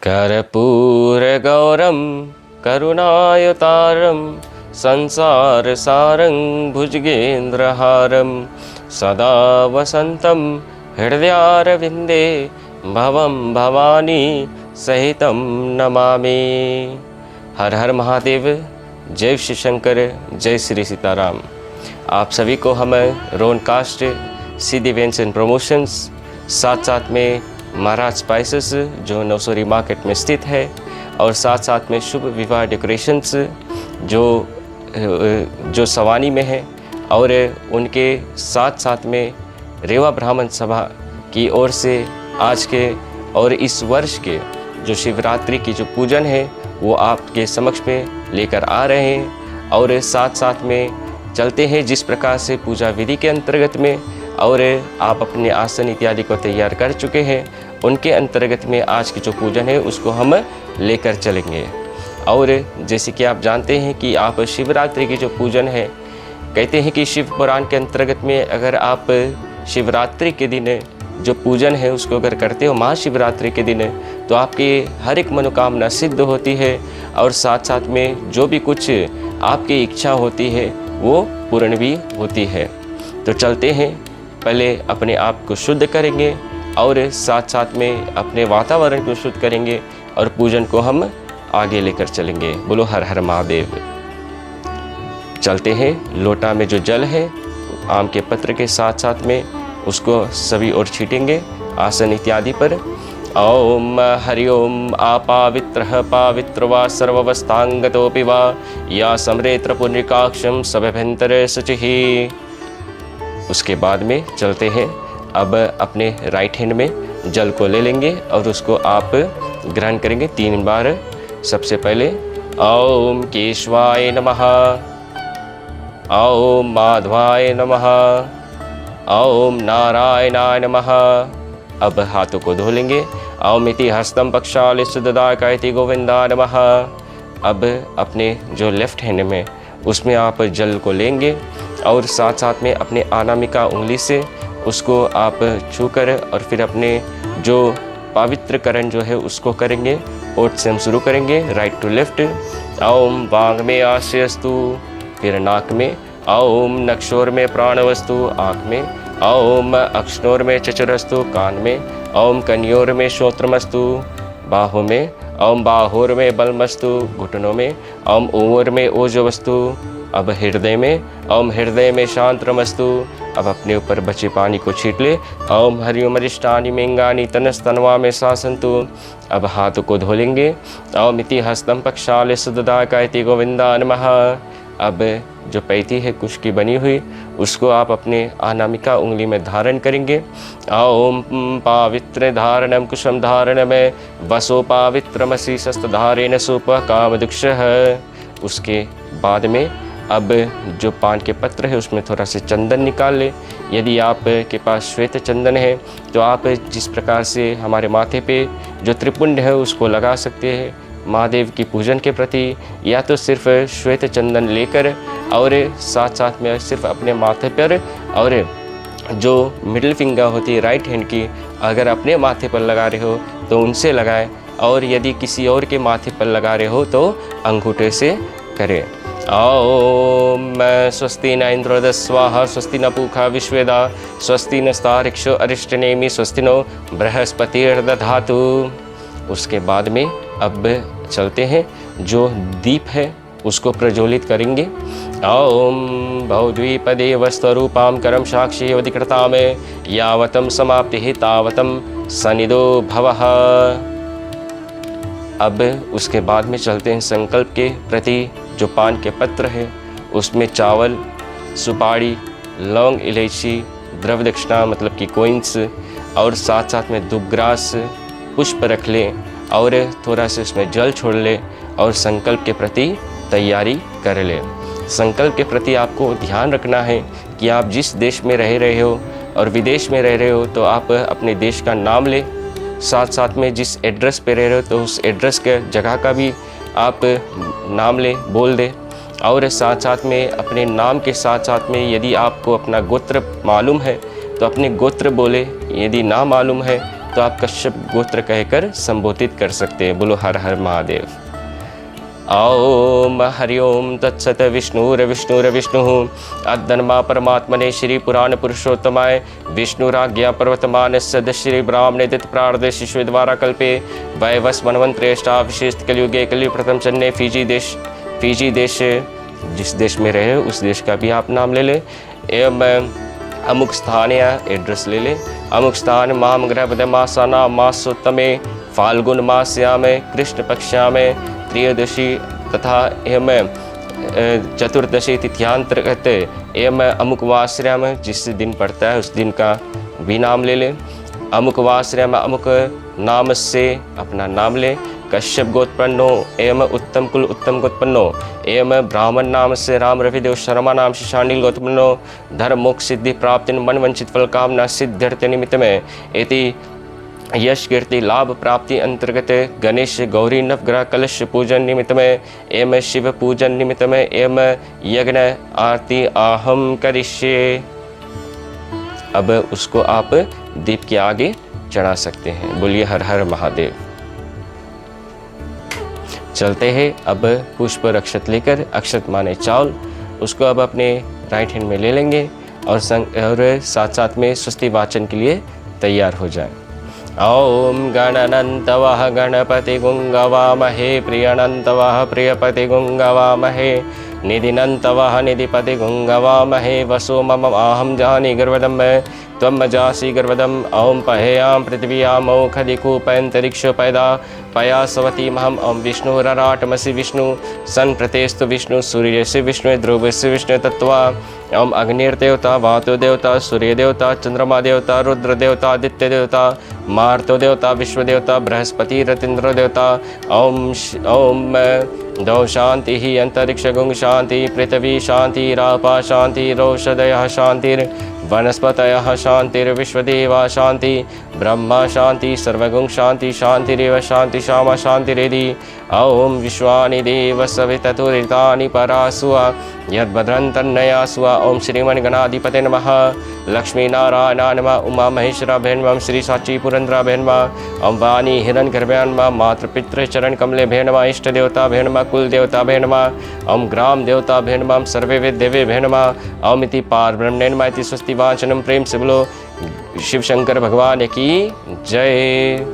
कर्पूरगौरं करुणायतारं संसारसारं भुजगेन्द्रहारं सदा वसन्तं हृदयारविन्दे भवं भवानी सहितं नमामि। हर हर महादेव, जय श्री शंकर, जय श्री सीताराम। आप सभी को हम रोनकास्ट सिद्धि इवेंट्स एंड प्रमोशंस, साथ साथ में महाराज स्पाइसेस जो नवसोरी मार्केट में स्थित है, और साथ साथ में शुभ विवाह डेकोरेशंस जो सवानी में है, और उनके साथ साथ में रेवा ब्राह्मण सभा की ओर से आज के और इस वर्ष के जो शिवरात्रि की जो पूजन है वो आपके समक्ष में लेकर आ रहे हैं। और साथ साथ में चलते हैं जिस प्रकार से पूजा विधि के अंतर्गत में, और आप अपने आसन इत्यादि को तैयार कर चुके हैं, उनके अंतर्गत में आज की जो पूजन है उसको हम लेकर चलेंगे। और जैसे कि आप जानते हैं कि आप शिवरात्रि की जो पूजन है, कहते हैं कि शिव पुराण के अंतर्गत में अगर आप शिवरात्रि के दिन जो पूजन है उसको अगर करते हो महाशिवरात्रि के दिन, तो आपकी हर एक मनोकामना सिद्ध होती है, और साथ साथ में जो भी कुछ आपकी इच्छा होती है वो पूर्ण भी होती है। तो चलते हैं, पहले अपने आप को शुद्ध करेंगे और साथ साथ में अपने वातावरण को शुद्ध करेंगे और पूजन को हम आगे लेकर चलेंगे। बोलो हर हर महादेव। चलते हैं, लोटा में जो जल है आम के पत्र के साथ साथ में उसको सभी ओर छीटेंगे आसन इत्यादि पर। ओम हरि ओम आपावित्रः पावित्र वा सर्ववस्थांगतोऽपि वा या समरेत्र पुण्यकाक्षं सभ्यभ्यंतर शुचिः। उसके बाद में चलते हैं, अब अपने राइट हैंड में जल को ले लेंगे और उसको आप ग्रहण करेंगे 3 बार। सबसे पहले ओम केशवाय नमः, ओम माधवाय नमः, ओम नारायणाय नमः। अब हाथों को धो लेंगे। ओम इति हस्तं पक्षाले सुददायकायति गोविंदाय नमः। अब अपने जो लेफ्ट हैंड में उसमें आप जल को लेंगे और साथ साथ में अपने अनामिका उंगली से उसको आप छूकर और फिर अपने जो पवित्रकरण जो है उसको करेंगे। ओठ से हम शुरू करेंगे, राइट टू लेफ्ट। ओम वांग में आश्रयस्तु, फिर नाक में। ओम नक्षोर में प्राणवस्तु, आँख में। ओम अक्षनोर में चचुरस्तु, कान में। ओम कन्योर में श्रोत्रमस्तु, बाहों में। ओम बाहोर में बलमस्तु, घुटनों में। ओम ओवर में ओजवस्तु। अब हृदय में। ओम हृदय में शांतरमस्तु। अब अपने ऊपर बचे पानी को छीट ले। ओम हरिओम अरिष्टानि मेंगानि तनस्तनवा में शासन्तु। अब हाथों को धो लेंगे। ओम इति हस्तं पक्षाले सुददायकायति गोविंदाय नमः। अब जो पैती है कुश की बनी हुई उसको आप अपने अनामिका उंगली में धारण करेंगे। ओम पावित्र धारणम कुशम धारण में वसो पावित्रमसि शस्त्रधारेण सुप कामदुक्षः। उसके बाद में अब जो पान के पत्र है उसमें थोड़ा से चंदन निकाल ले। यदि आप के पास श्वेत चंदन है तो आप जिस प्रकार से हमारे माथे पे जो त्रिपुंड है उसको लगा सकते हैं महादेव की पूजन के प्रति, या तो सिर्फ श्वेत चंदन लेकर और साथ साथ में सिर्फ अपने माथे पर, और जो मिडिल फिंगर होती है राइट हैंड की अगर अपने माथे पर लगा रहे हो तो उनसे लगाएं, और यदि किसी और के माथे पर लगा रहे हो तो अंगूठे से करें। ओम स्वस्ति न इंद्रो स्वाहा, स्वस्ति न पूषा विश्वेदा, स्वस्ति नस्तारिक्षो अरिष्टनेमि, स्वस्ति नो बृहस्पतिर्दधातु। उसके बाद में अब चलते हैं, जो दीप है उसको प्रज्वलित करेंगे। ओम बहुद्वीपदेव स्वरूपां करम साक्षी अधिकृता में यावतम समाप्ति तावतम सनिधो भवः। अब उसके बाद में चलते हैं संकल्प के प्रति। जो पान के पत्र है उसमें चावल, सुपारी, लौंग, इलायची, द्रव्य दक्षिणा मतलब कि कोइंस, और साथ साथ में दुबग्रास, पुष्प रख लें और थोड़ा से उसमें जल छोड़ लें और संकल्प के प्रति तैयारी कर लें। संकल्प के प्रति आपको ध्यान रखना है कि आप जिस देश में रह रहे हो और विदेश में रह रहे हो तो आप अपने देश का नाम लें। साथ साथ में जिस एड्रेस पे रह रहे हो तो उस एड्रेस के जगह का भी आप नाम ले बोल दे, और साथ साथ में अपने नाम के साथ साथ में यदि आपको अपना गोत्र मालूम है तो अपने गोत्र बोले, यदि ना मालूम है तो आप कश्यप गोत्र कहकर संबोधित कर सकते हैं। बोलो हर हर महादेव। ओम हरि ओम तत्सत। विष्णुर्विष्णुर्विष्णुः अद्दन्मा परमात्मने श्री पुराण पुरुषोत्तमाय विष्णुराज्ञा पर्वतमानस्य दश्री ब्राह्मणे दित प्रार्थ शिशु द्वारा कल्पे वैवस मनवंत्रेष्टा विशेष कलयुगे कलयुग प्रथम चन्ने फीजी देश जिस देश में रहे उस देश का भी आप नाम ले लें। एवं अमुक स्थान या एड्रेस ले लें। अमुक स्थान माम ग्रह मासाना मासोत्तमे फाल्गुन मास्यामे कृष्ण पक्षामे त्रयोदशी तथा एवं चतुर्दशी तिथ्यांतर्गत एवं अमुक वाश्रय में जिस दिन पड़ता है उस दिन का भी नाम ले लें। अमुक वाश्रय में अमुक नाम से अपना नाम लें। कश्यप गोत्पन्नो एवं उत्तम कुल उत्तम गोत्पन्नो एवं ब्राह्मण नाम से राम रविदेव शर्मा नाम से शांडिल गोत्पन्नो धर्म मोक्ष सिद्धि प्राप्ति मन वंचित फल कामना सिद्ध्यर्थ निमित्त में एति यश कीर्ति लाभ प्राप्ति अंतर्गत गणेश गौरी नवग्रह कलश पूजन निमित्त में एवं शिव पूजन निमित्त में एवं यज्ञ आरती आहम करिष्ये। अब उसको आप दीप के आगे चढ़ा सकते हैं। बोलिए हर हर महादेव। चलते हैं अब पुष्प अक्षत लेकर, अक्षत माने चावल, उसको अब अपने राइट हैंड में ले लेंगे और साथ साथ में स्वस्ति वाचन के लिए तैयार हो जाएं। ओम गणनन्तवः गणपति गुंगवामहे प्रियनन्तवः प्रियपति गुंगवामहे निधिनन्तवः निधिपति गुंगवामहे वसो मम आहम जानी गर्वदम त्वं जासी गर्वदम। ओम पहेयां पृथिव्यां मौखदिकूपैन्तरिक्षो पैदा पयासवती महम। ओम विष्णुरराटमसि विष्णु सन प्रतेस्तु विष्णु सूर्यस्य विष्णु ध्रुवस्य विष्णु तत्वा। ओम अग्निर्देवता वातो देवता सूर्य देवता चंद्रमा देवता रुद्र देवता आदित्य देवता मार्तो देवता विश्व देवता बृहस्पति रतीन्द्र देवता। ओम दौ शांति ही अंतरिक्ष गुंग शांति पृथ्वी शांति रापा शांति रौषधय शांतिर वनस्पतयः शांतिर्विश्वदेवा शांति ब्रह्मा शांति सर्वगुण शांति शांतिरेव शांति श्यामा शांतिरेधि। ओम विश्वानि देव सविततुरितानि परासुआ यद्भद्रं तन्नयासुआ। ओम श्रीमन गणाधिपते नमः। लक्ष्मी नारायणाय नमः। उमा महेश्वराभ्यै नमः। श्री साची पुरंदराभ्यै नमः। ओम वाणी हिरण्यगर्भाभ्यै नमः। मातृपितृ चरण कमलेभ्यै नमः। इष्ट देवताभ्यै नमः। कुल देवताभ्यै नमः। ओम ग्राम देवताभ्यै नमः। सर्वे देवेभ्यै नमः। ओम इति पारब्रह्मणे नमः। इति स्वस्ति वाचनम। प्रेम से बोलो शिव शंकर भगवान की जय।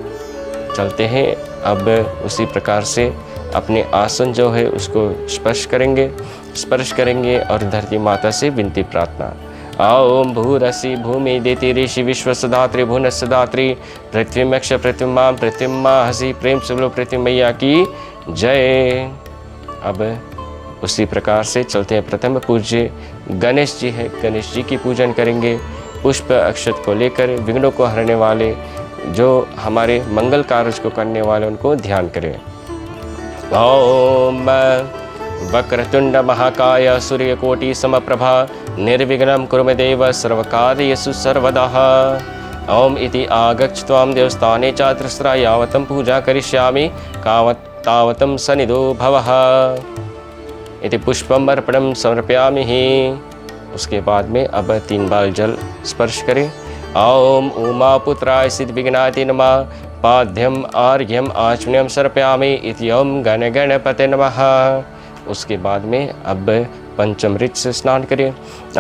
चलते हैं अब उसी प्रकार से अपने आसन जो है उसको स्पर्श करेंगे और धरती माता से विनती प्रार्थना। ओम भूरसी भूमि देती ऋषि विश्व सदात्री भुवन सदात्री पृथ्वीमक्ष पृथ्वीमां पृथ्वीमा हसी। प्रेम से बोलो पृथ्वी मैया की जय। अब उसी प्रकार से चलते हैं। प्रथम पूज्य गणेश जी है, गणेश जी की पूजन करेंगे। पुष्प अक्षत को लेकर विघ्नों को हरने वाले जो हमारे मंगल कार्य को करने वाले उनको ध्यान करें। ओम वक्रतुंड महाकाय सूर्यकोटि समप्रभा निर्विघ्नं कुरु मे देव सर्वकार्येषु सर्वदा। ओम इति आगच्छ त्वां देवस्थाने चात्रस्रा यावतं पूजा करिष्यामि तावतं सनिधो भवः इति पुष्पम अर्पणम समर्पयामि ही। उसके बाद में अब 3 बार जल स्पर्श करें। ओम उमापुत्राय सिद्धिविघ्नाय नमः। पाद्यम आर्घ्यम आचमनीयम समर्पयामि इति ओम गण गणपते नमः। उसके बाद में अब पंचामृत से स्नान करें।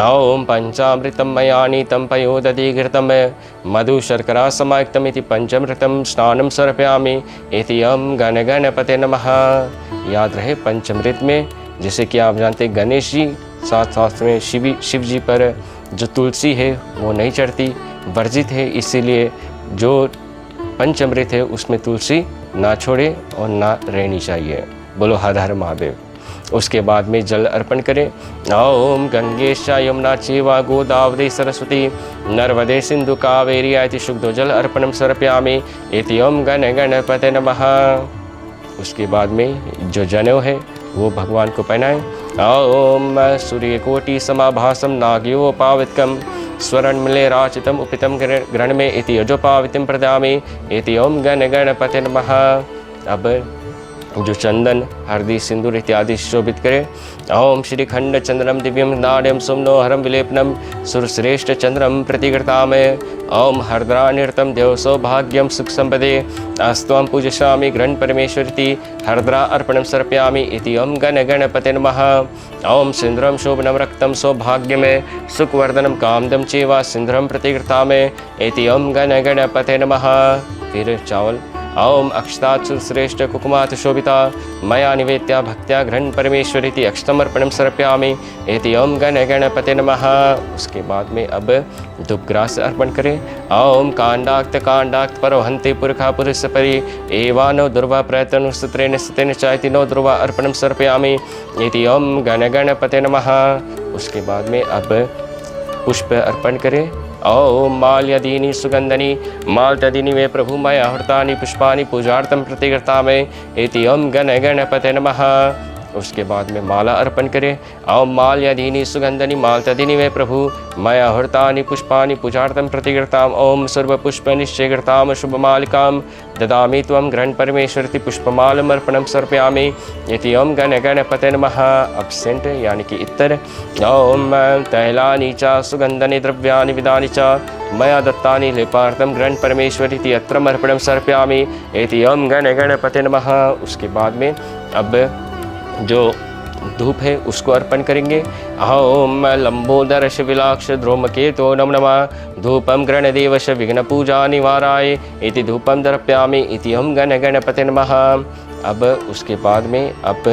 ओम पंचामृतम मया नीतं पयोदधिघृतं मधु शर्करा समायुक्तम इति पंचामृतम स्नानम समर्पयामि इति ओम गण गणपते नमः। याद रहे पंचामृत में जैसे कि आप जानते हैं गणेश जी साथ साथ में शिव जी पर जो तुलसी है वो नहीं चढ़ती, वर्जित है, इसीलिए जो पंचामृत है उसमें तुलसी ना छोड़े और ना रहनी चाहिए। बोलो हर हर महादेव। उसके बाद में जल अर्पण करें। ओम गंगेश यमुना चैव गोदावरी सरस्वती नर्मदे सिंधु कावेरी इति शुद्धो जल अर्पणम समर्पयामि इति ओम गण गणपते नमः। उसके बाद में जो जनेऊ है वो भगवान को पहनाएं। ओम सूर्यकोटि समाभासम नाग्योपावितकम स्वरणमले राचितम उपितम ग्रहण में इति यजोपावितम प्रदामि इति ओम गण गणपते नमः। अब जो चंदन हरदी सिंदूर इत्यादि शोभित करे। ओम श्री खंड चंद्रम दिव्यम नाड्यम सुमनो हरम विलेपनम सुरश्रेष्ठ चंद्रम प्रतिगृतामय। ओम हरद्रा नृतम देव सौभाग्यम सुख संपदे अस्तम पूजयामि ग्रहण परमेश्वरिति हरद्रा अर्पणम सर्पयामि इति ओम गण गणपते नमः। ओम सिंधुरम शोभनम रक्तम सौभाग्यमय सुखवर्धनम कामदम चेवा सिंधुरम प्रतिगृतामय इति ओम गण गणपते नमः। फिर चावल। ओम अक्षतात् श्रेष्ठ कुकुमात् शोभिता मया निवेद्या भक्त्या घृण परमेश्वरिति अक्षतमर्पणम समर्पयामि इति ओम गण गणपते नमः। उसके बाद में अब धूपग्रास अर्पण करें। ओम कांडाक्त परोहंते पुरखा पुरुष परि एवानो दुर्वा प्रयत्न सूत्रेण स्तेन चायति नो दुर्वा अर्पणम समर्पयामि इति ओम गण गणपते नमः। उसके बाद में अब पुष्प अर्पण करें। ओम माल्यादीनि सुगंधनि मालतदीनि वे प्रभु मया हृतानि पुष्पानि पूजार्थम प्रतिगृतामय इति ओम गण गणपते नमः। उसके बाद में माला अर्पण करें। ओम माल्यादीनि सुगंधनि मालतदीनि वे प्रभु मया हृतानि पुष्पानि पूजार्थम प्रतिगृताम ओम सर्वपुष्प निश्चयगृताम शुभमालिकां ददामि त्वं ग्रहण परमेश्वरिति पुष्पमालमर्पणम समर्पयामि इति ओम गण गणपते नमः। अब सेंट यानी कि इत्तर। ओम तैलानि च सुगंधनि द्रव्यानि विदानि च मया दत्तानि लेपार्थम ग्रहण परमेश्वरिति अत्रमर्पणम समर्पयामि इति ओम गण गणपते नमः। उसके बाद में अब जो धूप है उसको अर्पण करेंगे। ओम लंबोदर शिविलाक्ष ध्रुमकेतो नमो नमः धूपम गणदेवश विघ्न पूजा निवाराय इति धूपम दर्पयामि इति हम गण गणपते नमः। अब उसके बाद में अब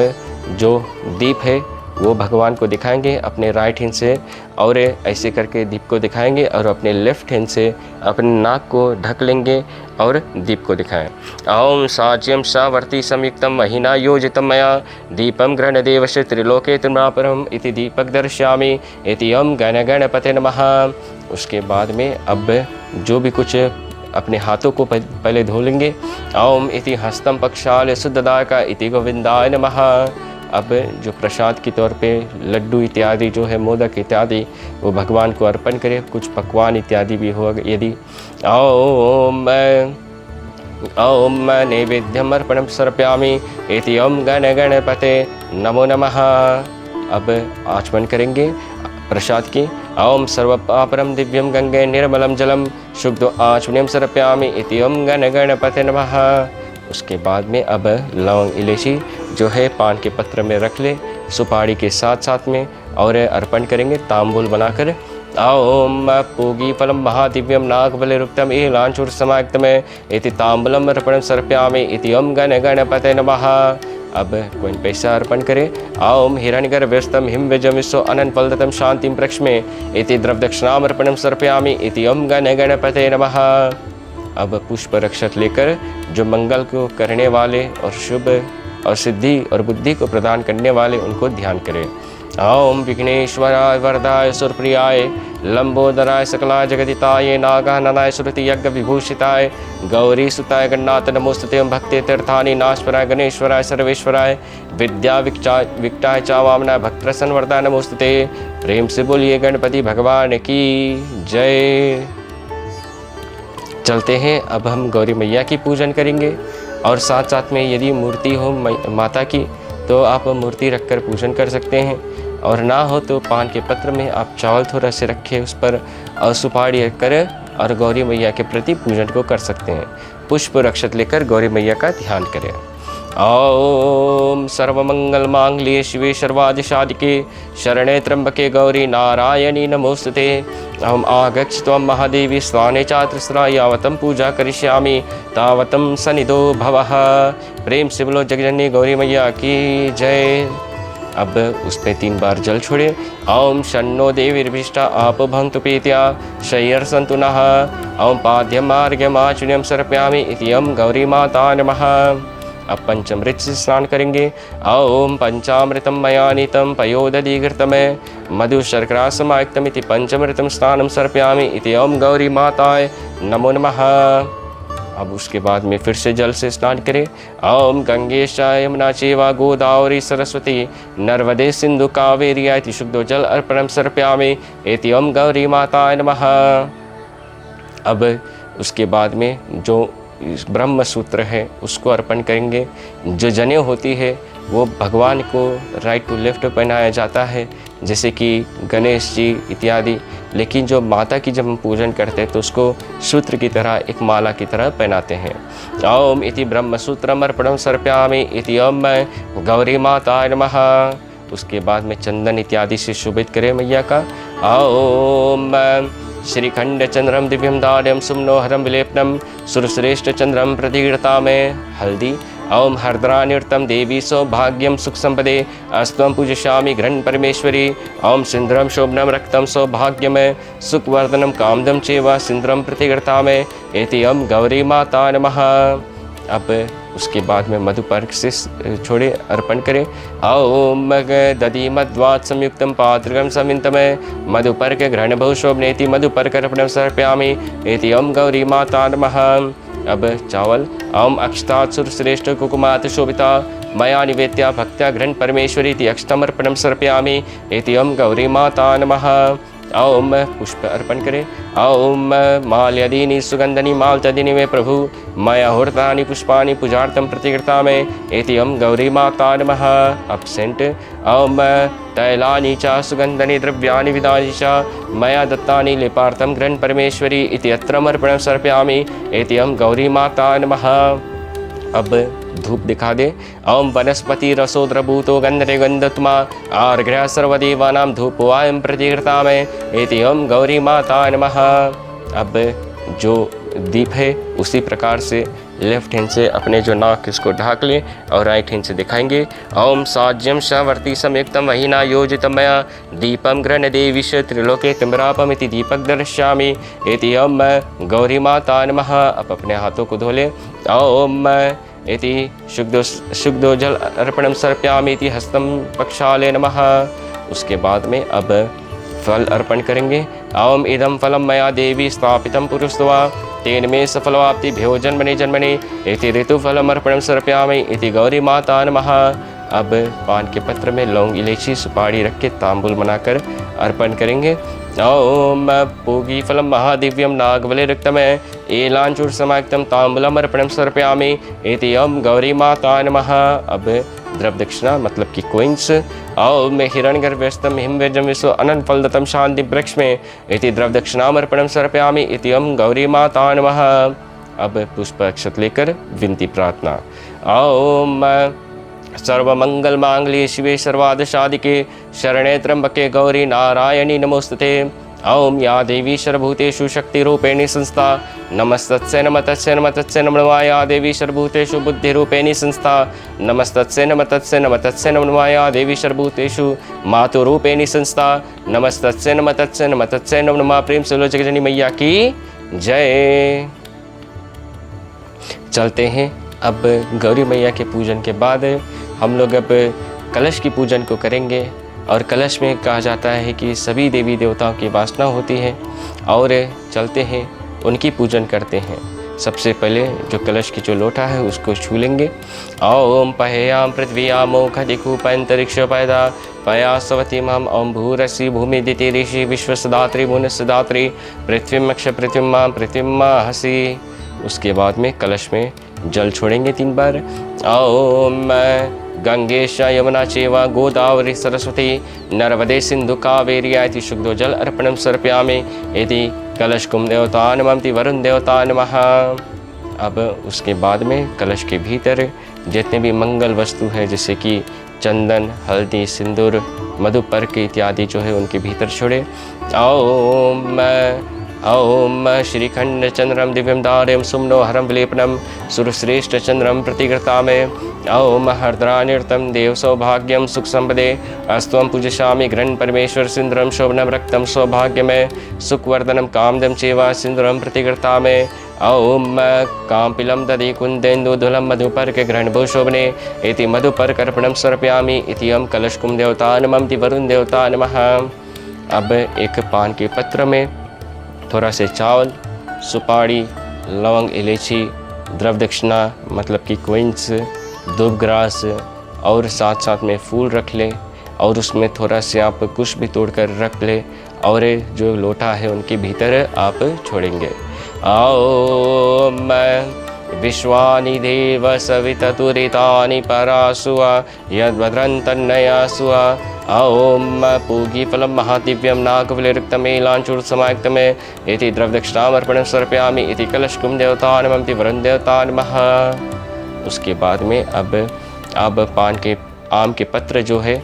जो दीप है वो भगवान को दिखाएंगे अपने राइट हैंड से और ऐसे करके दीप को दिखाएंगे और अपने लेफ्ट हैंड से अपने नाक को ढक लेंगे और दीप को दिखाएं। ओम साज्यम सावर्ती संयुक्तम महीना योजितम मया दीपम ग्रहणदेवश त्रिलोके त्रिपुरापरम इति दीपक दर्शयामि इति ओम गण गणपते नमः। उसके बाद में अब जो भी कुछ अपने हाथों को पहले धो लेंगे। ओम इति हस्तम पक्षाल शुद्धदायका इति गोविंदाय नमः। अब जो प्रसाद के तौर पे लड्डू इत्यादि जो है मोदक इत्यादि वो भगवान को अर्पण करें। कुछ पकवान इत्यादि भी हो यदि। ओम नैवेद्यम अर्पणम समर्पयामि इति ओम गण गणपते नमो नमः। अब आचमन करेंगे प्रसाद की। ओम सर्वपापरम दिव्यम गंगे निर्मलम जलम शुद्ध आचमनम समर्पयामि इति ओम गण गणपते नमः। उसके बाद में अब लौंग इलायची जो है पान के पत्र में रख ले सुपारी के साथ साथ में और अर्पण करेंगे तांबूल बनाकर। ओम पूगी फलम महादिव्यम नागबलिरुक्तम लांचूर समाक्तमे इति तांबूलम अर्पणम समर्पयामि इति ओम गण गणपते नमः। अब कोई पैसा अर्पण करे। ओम हिरण्यगर व्यस्तम हिम व्यजमिषो अनंत फलदतम शांतिम प्रक्ष्मे इति द्रव्यदक्षिणाम अर्पणम समर्पयामि इति ओम गण गणपते नमः। अब पुष्प रक्षक लेकर जो मंगल को करने वाले और शुभ और सिद्धि और बुद्धि को प्रदान करने वाले उनको ध्यान करें। ओम विघ्नेश्वराय वरदाय सुरप्रियाय लंबोदराय सकलाय जगदिताय नागाननाय श्रुति यज्ञ विभूषिताय गौरी सुताय गणनाथ नमोस्तुते भक्ति तीर्थानि नाशपराय गणेश्वराय सर्वेश्वराय विद्या विक्टाय चावामनाय भक्त प्रसन्न वरदाय नमोस्तुते। प्रेम से बोलिए गणपति भगवान की जय। चलते हैं अब हम गौरी मैया की पूजन करेंगे और साथ साथ में यदि मूर्ति हो माता की तो आप मूर्ति रखकर पूजन कर सकते हैं और ना हो तो पान के पत्र में आप चावल थोड़ा से रखें उस पर और सुपारी रखकर और गौरी मैया के प्रति पूजन को कर सकते हैं। पुष्प रक्षक लेकर गौरी मैया का ध्यान करें। ओम सर्वमंगल मांगल्ये शिवे सर्वादिसाधिके शरणे त्र्यंबके गौरी नारायणी नमोस्तुते। अहम आगच्छ त्वं महादेवी स्वाने चात्रस्रा यावतं पूजा करिष्यामि तावतं सनिधो भवः। प्रेम से बोलो जगजननी गौरी मैया की जय। अब उस पर 3 बार जल छोड़े। ओम शन्नो देवीर्भिष्टा आप भंतु पीत्या शय्यर्सन्तु नः। ओम पाद्यम आर्घ्यम आचमनीयं समर्पयामि इति ओम गौरी माता नमः। अब पंचामृत से स्नान करेंगे। ओम पंचामृतम मया नीतम पयोदधिघृतमय मधु शर्करा समायुक्तमिति पंचामृतम स्नानं समर्पयामि इति ओम गौरी माताय नमो नमः। अब उसके बाद में फिर से जल से स्नान करें। ओम गंगेश यमुना चैव गोदावरी सरस्वती नर्मदे सिंधु कावेरी इति शुद्धो जल अर्पणं समर्पयामि इति ओम गौरी माताय नमः। अब उसके बाद में जो ब्रह्म सूत्र है उसको अर्पण करेंगे। जो जनेऊ होती है वो भगवान को राइट टू लेफ्ट पहनाया जाता है, जैसे कि गणेश जी इत्यादि। लेकिन जो माता की जब हम पूजन करते हैं तो उसको सूत्र की तरह, एक माला की तरह पहनाते हैं। ओम इति ब्रह्म सूत्रम अर्पणम समर्पयामि इति ओम गौरी माताय नमः। उसके बाद में चंदन इत्यादि से शोभित करें मैया का। ओम श्रीखंड चंद्रम दिव्यम दार्यम सुमनोहरम विलेपनम सुरश्रेष्ठ चंद्रम प्रतिगृता में हल्दी। ओम हरद्रान्यर्तम देवी सौभाग्यम सुख संपदे अस्तम पूजयामि घृण परमेश्वरी। ओम सिंद्रम शोभनम रक्तम सौभाग्यमय सुखवर्धनम कामदम चेवा सिंद्रम प्रतिगृता में एति ओम गौरी माता नमः। अब उसके बाद में मधुपर्क से छोड़े अर्पण करें। ओम दधि मध्वात् संयुक्तम पात्रकम समिन्तमय मधुपर्क घृण बहुशोभनेति मधुपर्क अर्पणम समर्पयामि एति ओम गौरी माता नमः। अब चावल। ओम अक्षतात् सुरश्रेष्ठ कुकुमात् शोभिता मया निवेद्या भक्त्या घृण परमेश्वरी इति अक्षतमर्पणम समर्पयामि एति ओम गौरी माता नमः। ओम पुष्प अर्पण करें। ओम माल्यादीनि सुगंधनि मालतदीनि मे प्रभु मया हूर्तानि पुष्पाणि पूजार्थं प्रतिकृता में एति ओम गौरी माता नमः। अब सेंट। ओम तैलानि च सुगंधनि द्रव्याणि विदानि च मया दत्तानि लेपार्थं घृण परमेश्वरी इति अत्रमर्पणं समर्पयामि एति ओम गौरी माता नमः। अब धूप दिखा दे। ओम वनस्पति रसोद्रभूतो गंधरे गंधत्मा आर्घ्य सर्वदेवानां धूपोऽयं प्रतिकृता में एति ओम गौरी माता नमः। अब जो दीप है उसी प्रकार से लेफ्ट हैंड से अपने जो नाक इसको ढाक लें और राइट हैंड से दिखाएंगे। ओम साज्यम शवर्ती संयुक्तम वहीना योजितम मया दीपम गृण देवीश त्रिलोके तिम्रापमिति दीपक दर्शयामि एति ओम गौरी माता नमः। अब अपने हाथों को धो लें। ओम इति शुद्धो जल अर्पणम समर्पयामि इति हस्तम पक्षाले नमः। उसके बाद में अब फल अर्पण करेंगे। ओम इदं फलम मया देवी स्थापितं पुरुषत्वा तेन मे सफलवाप्ति भ्यो जन्मने जन्मने इति ऋतुफलम अर्पणम समर्पयामि इति गौरी माता नमः। अब पान के पत्र में लौंग इलायची सुपारी रख के तांबुल बनाकर अर्पण करेंगे। ओम पूगी फलम महादिव्यम नागवले रक्तमय एलांचूर समाक्तम तांबूलम अर्पणम समर्पयामि इति ओम गौरी माता नमः। अब द्रव्य दक्षिणा मतलब कि कोइंस। ओम हिरण्यगर्भस्थम हिमवेजम विश्व अनंत फलदतम शांति वृक्ष में इति द्रव्य दक्षिणाम अर्पणम समर्पयामि इति ओम गौरी माता नमः। अब पुष्प अक्षत लेकर विनती प्रार्थना। ओम सर्वमंगल मांगल्ये शिवे सर्वार्थ साधिके शरणे त्र्यंबके गौरी नारायणी नमोस्तुते। ओम या देवी सर्वभूतेषु शक्तिरूपेणी संस्था नमस्तस्यै नमस्तस्यै नमस्तस्यै नमो नमः। या देवी सर्वभूतेषु बुद्धिरूपेणी संस्था नमस्तस्यै नमस्तस्यै नमस्तस्यै नमो नमः। या देवी सर्वभूतेषु मातुरूपेणी संस्था नमस्तस्यै नमस्तस्यै नमस्तस्यै नमो नमः। प्रेम से बोलो जगजननी मैया की जय। चलते हैं अब गौरी मैया के पूजन के बाद हम लोग अब कलश की पूजन को करेंगे। और कलश में कहा जाता है कि सभी देवी देवताओं की वासना होती है और चलते हैं उनकी पूजन करते हैं। सबसे पहले जो कलश की जो लोटा है उसको छू लेंगे। ओम पहेयाम पृथ्व्याम खदिकूपंतरिक्ष पैदा पया सवती मम ओम भूरसी भूमि दिति ऋषि विश्वसदात्री भुवनसदात्री पृथ्वीमक्ष पृथ्वीमा पृथ्वीमा हसी। उसके बाद में कलश में जल छोड़ेंगे 3 बार। ओम गंगेश यमुना चेवा गोदावरी सरस्वती नर्मदे सिंधु कावेरी इति शुद्धो जल अर्पणम समर्पयामि इति कलश कुम देवता नमः इति वरुण देवता नमः। अब उसके बाद में कलश के भीतर जितने भी मंगल वस्तु है जैसे कि चंदन हल्दी सिंदूर मधुपर्क इत्यादि जो है उनके भीतर छोड़े। ओम श्रीखंड चंद्रम दिव्यम दार्यम सुमनोहरम विलेपनम सुरश्रेष्ठ चंद्रम प्रतिकृता में ओम हरद्रान्यर्तम देव सौभाग्यम सुख संपदे अस्तम पूजयामि घृण परमेश्वर सिंद्रम शोभनम रक्तम सौभाग्यमय सुखवर्धनम कामदम चेवा सिंद्रम प्रतिकृता में ओम कांपिलम दधि कुंदेन्दुधुलम मधुपर्क घृण भूशोभने इति मधुपर्क अर्पणम समर्पयामि इति ओम कलश कुम देवता नमः इति वरुण देवता नमः। अब एक पान के पत्र में थोड़ा से चावल सुपारी लौंग इलायची द्रव्य दक्षिणा मतलब कि कोइंस दुबग्रास और साथ साथ में फूल रख लें और उसमें थोड़ा से आप कुछ भी तोड़कर रख लें और जो लोटा है उनके भीतर आप छोड़ेंगे। ओम विश्वानि देव सविततुरितानि परासुआ यद्भद्रं तन्नयासुआ। ॐ पूगीफलं महादिव्यं नागवलिरुक्तमेलाञ्चूर्समायुक्तमे इति द्रव्यदक्षिणामर्पणं समर्पयामि इति कलशकुं देवता नमः इति वरुण देवता नमः। उसके बाद में अब आम के पत्र जो है,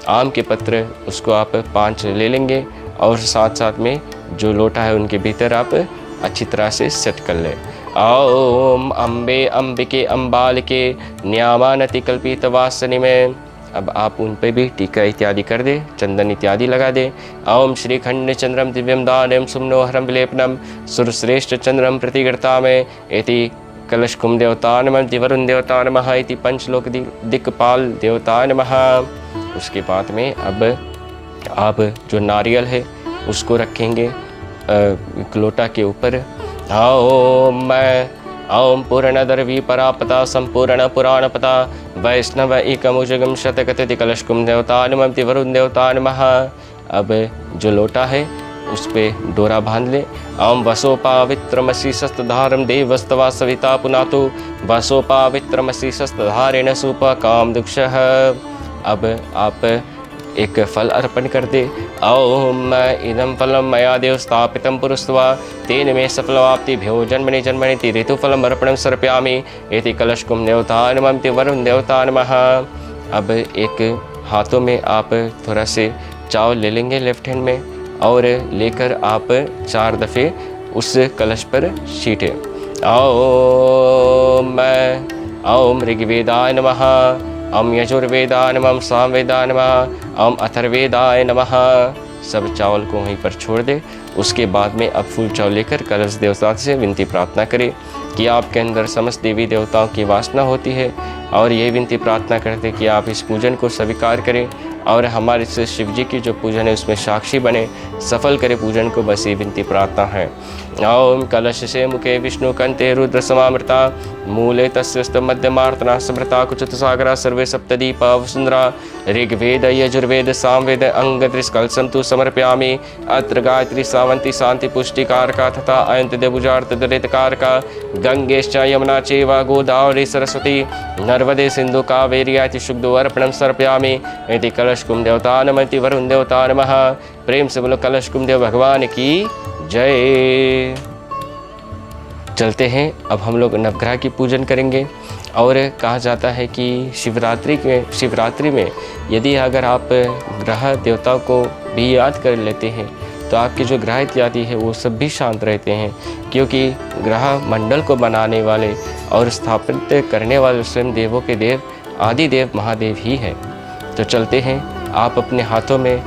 आम के पत्र उसको आप 5 ले लेंगे और साथ साथ में जो लोटा है उनके भीतर आप अच्छी तरह से सेट कर लें। ओम अम्बे अम्बिके अम्बालिके न्यामानति कल्पित वासनि में। अब आप उन पे भी टीका इत्यादि कर दे, चंदन इत्यादि लगा दे। ओम श्रीखंड चंद्रम दिव्यम दानम सुमनोहरम विलेपनम सुरश्रेष्ठ चंद्रम प्रतिगृता में इति कलशकुम देवता नमः दिवरुण देवता नमः इति पंचलोक दिक्पाल देवता नमः। उसके बाद में अब आप जो नारियल है उसको रखेंगे एक लोटा के ऊपर। ओम पूर्णदर्वी परापता संपूर्ण पुराणपता वैष्णव एकमुजगम शतकथित कलशकुम देवता नमः वरुण देवता नमः। अब जो लोटा है उस पे डोरा बांध ले। ओम वसोपावित्रमसि शस्त्रधारम देवस्तवा सविता पुनातु वसोपावित्रमसि शस्त्रधारेण सुप काम दुक्षः। अब आप एक फल अर्पण कर दे। ओम इदं फलं मया देव स्थापितं पुरुस्त्वा तेन मे सफलवाप्ति भ्यो जन्मनि जन्मनि ऋतुफलम् अर्पणं समर्पयामि इति कलशकुं देवता नमः वरुण देवता नमः। अब एक हाथों में आप थोड़ा से चावल ले लेंगे लेफ्ट हैंड में और लेकर आप 4 दफ़े उस कलश पर छींटे। ओम ऋग्वेदाय नमः, ओम यजुर्वेदाय नमः, सामवेदाय नमः, ओम अथर्वेदाय नमः। सब चावल को वहीं पर छोड़ दे। उसके बाद में अब फूल चावल लेकर कलश देवता से विनती प्रार्थना करें कि आपके अंदर समस्त देवी देवताओं की वासना होती है और ये विनती प्रार्थना करते कि आप इस पूजन को स्वीकार करें और हमारे से शिव जी की जो पूजन है उसमें साक्षी बने, सफल करे पूजन को। बस ये विनती प्रार्थना है। ओम कलश से मुखे विष्णु कंते रुद्र समामृता मूले तस्यस्त मध्यमार्तना समृता कुचित सागरा सर्वे सप्तदीपा वसुंधरा। ऋग्वेद यजुर्वेद सामवेद अंगत्रिस्कलशं तु समर्पयामि। अत्र गायत्री सावंती शांति पुष्टिकारका तथा अयंत देवुजार्थ दलितकारका गंगेश्च यमुना चैव गोदावरी सरस्वती नर्मदे सिंधु कावेरी इति शुद्धो अर्पणं समर्पयामि इति कलशकुम देवता नमः इति वरुण देवता नमः। प्रेम से बोलो कलशकुम देव भगवान की जय। चलते हैं अब हम लोग नवग्रह की पूजन करेंगे। और कहा जाता है कि शिवरात्रि में यदि अगर आप ग्रह देवताओं को भी याद कर लेते हैं तो आपके जो ग्रह इत्यादि है वो सब भी शांत रहते हैं, क्योंकि ग्रह मंडल को बनाने वाले और स्थापित करने वाले स्वयं देवों के देव आदि देव महादेव ही है। तो चलते हैं, आप अपने हाथों में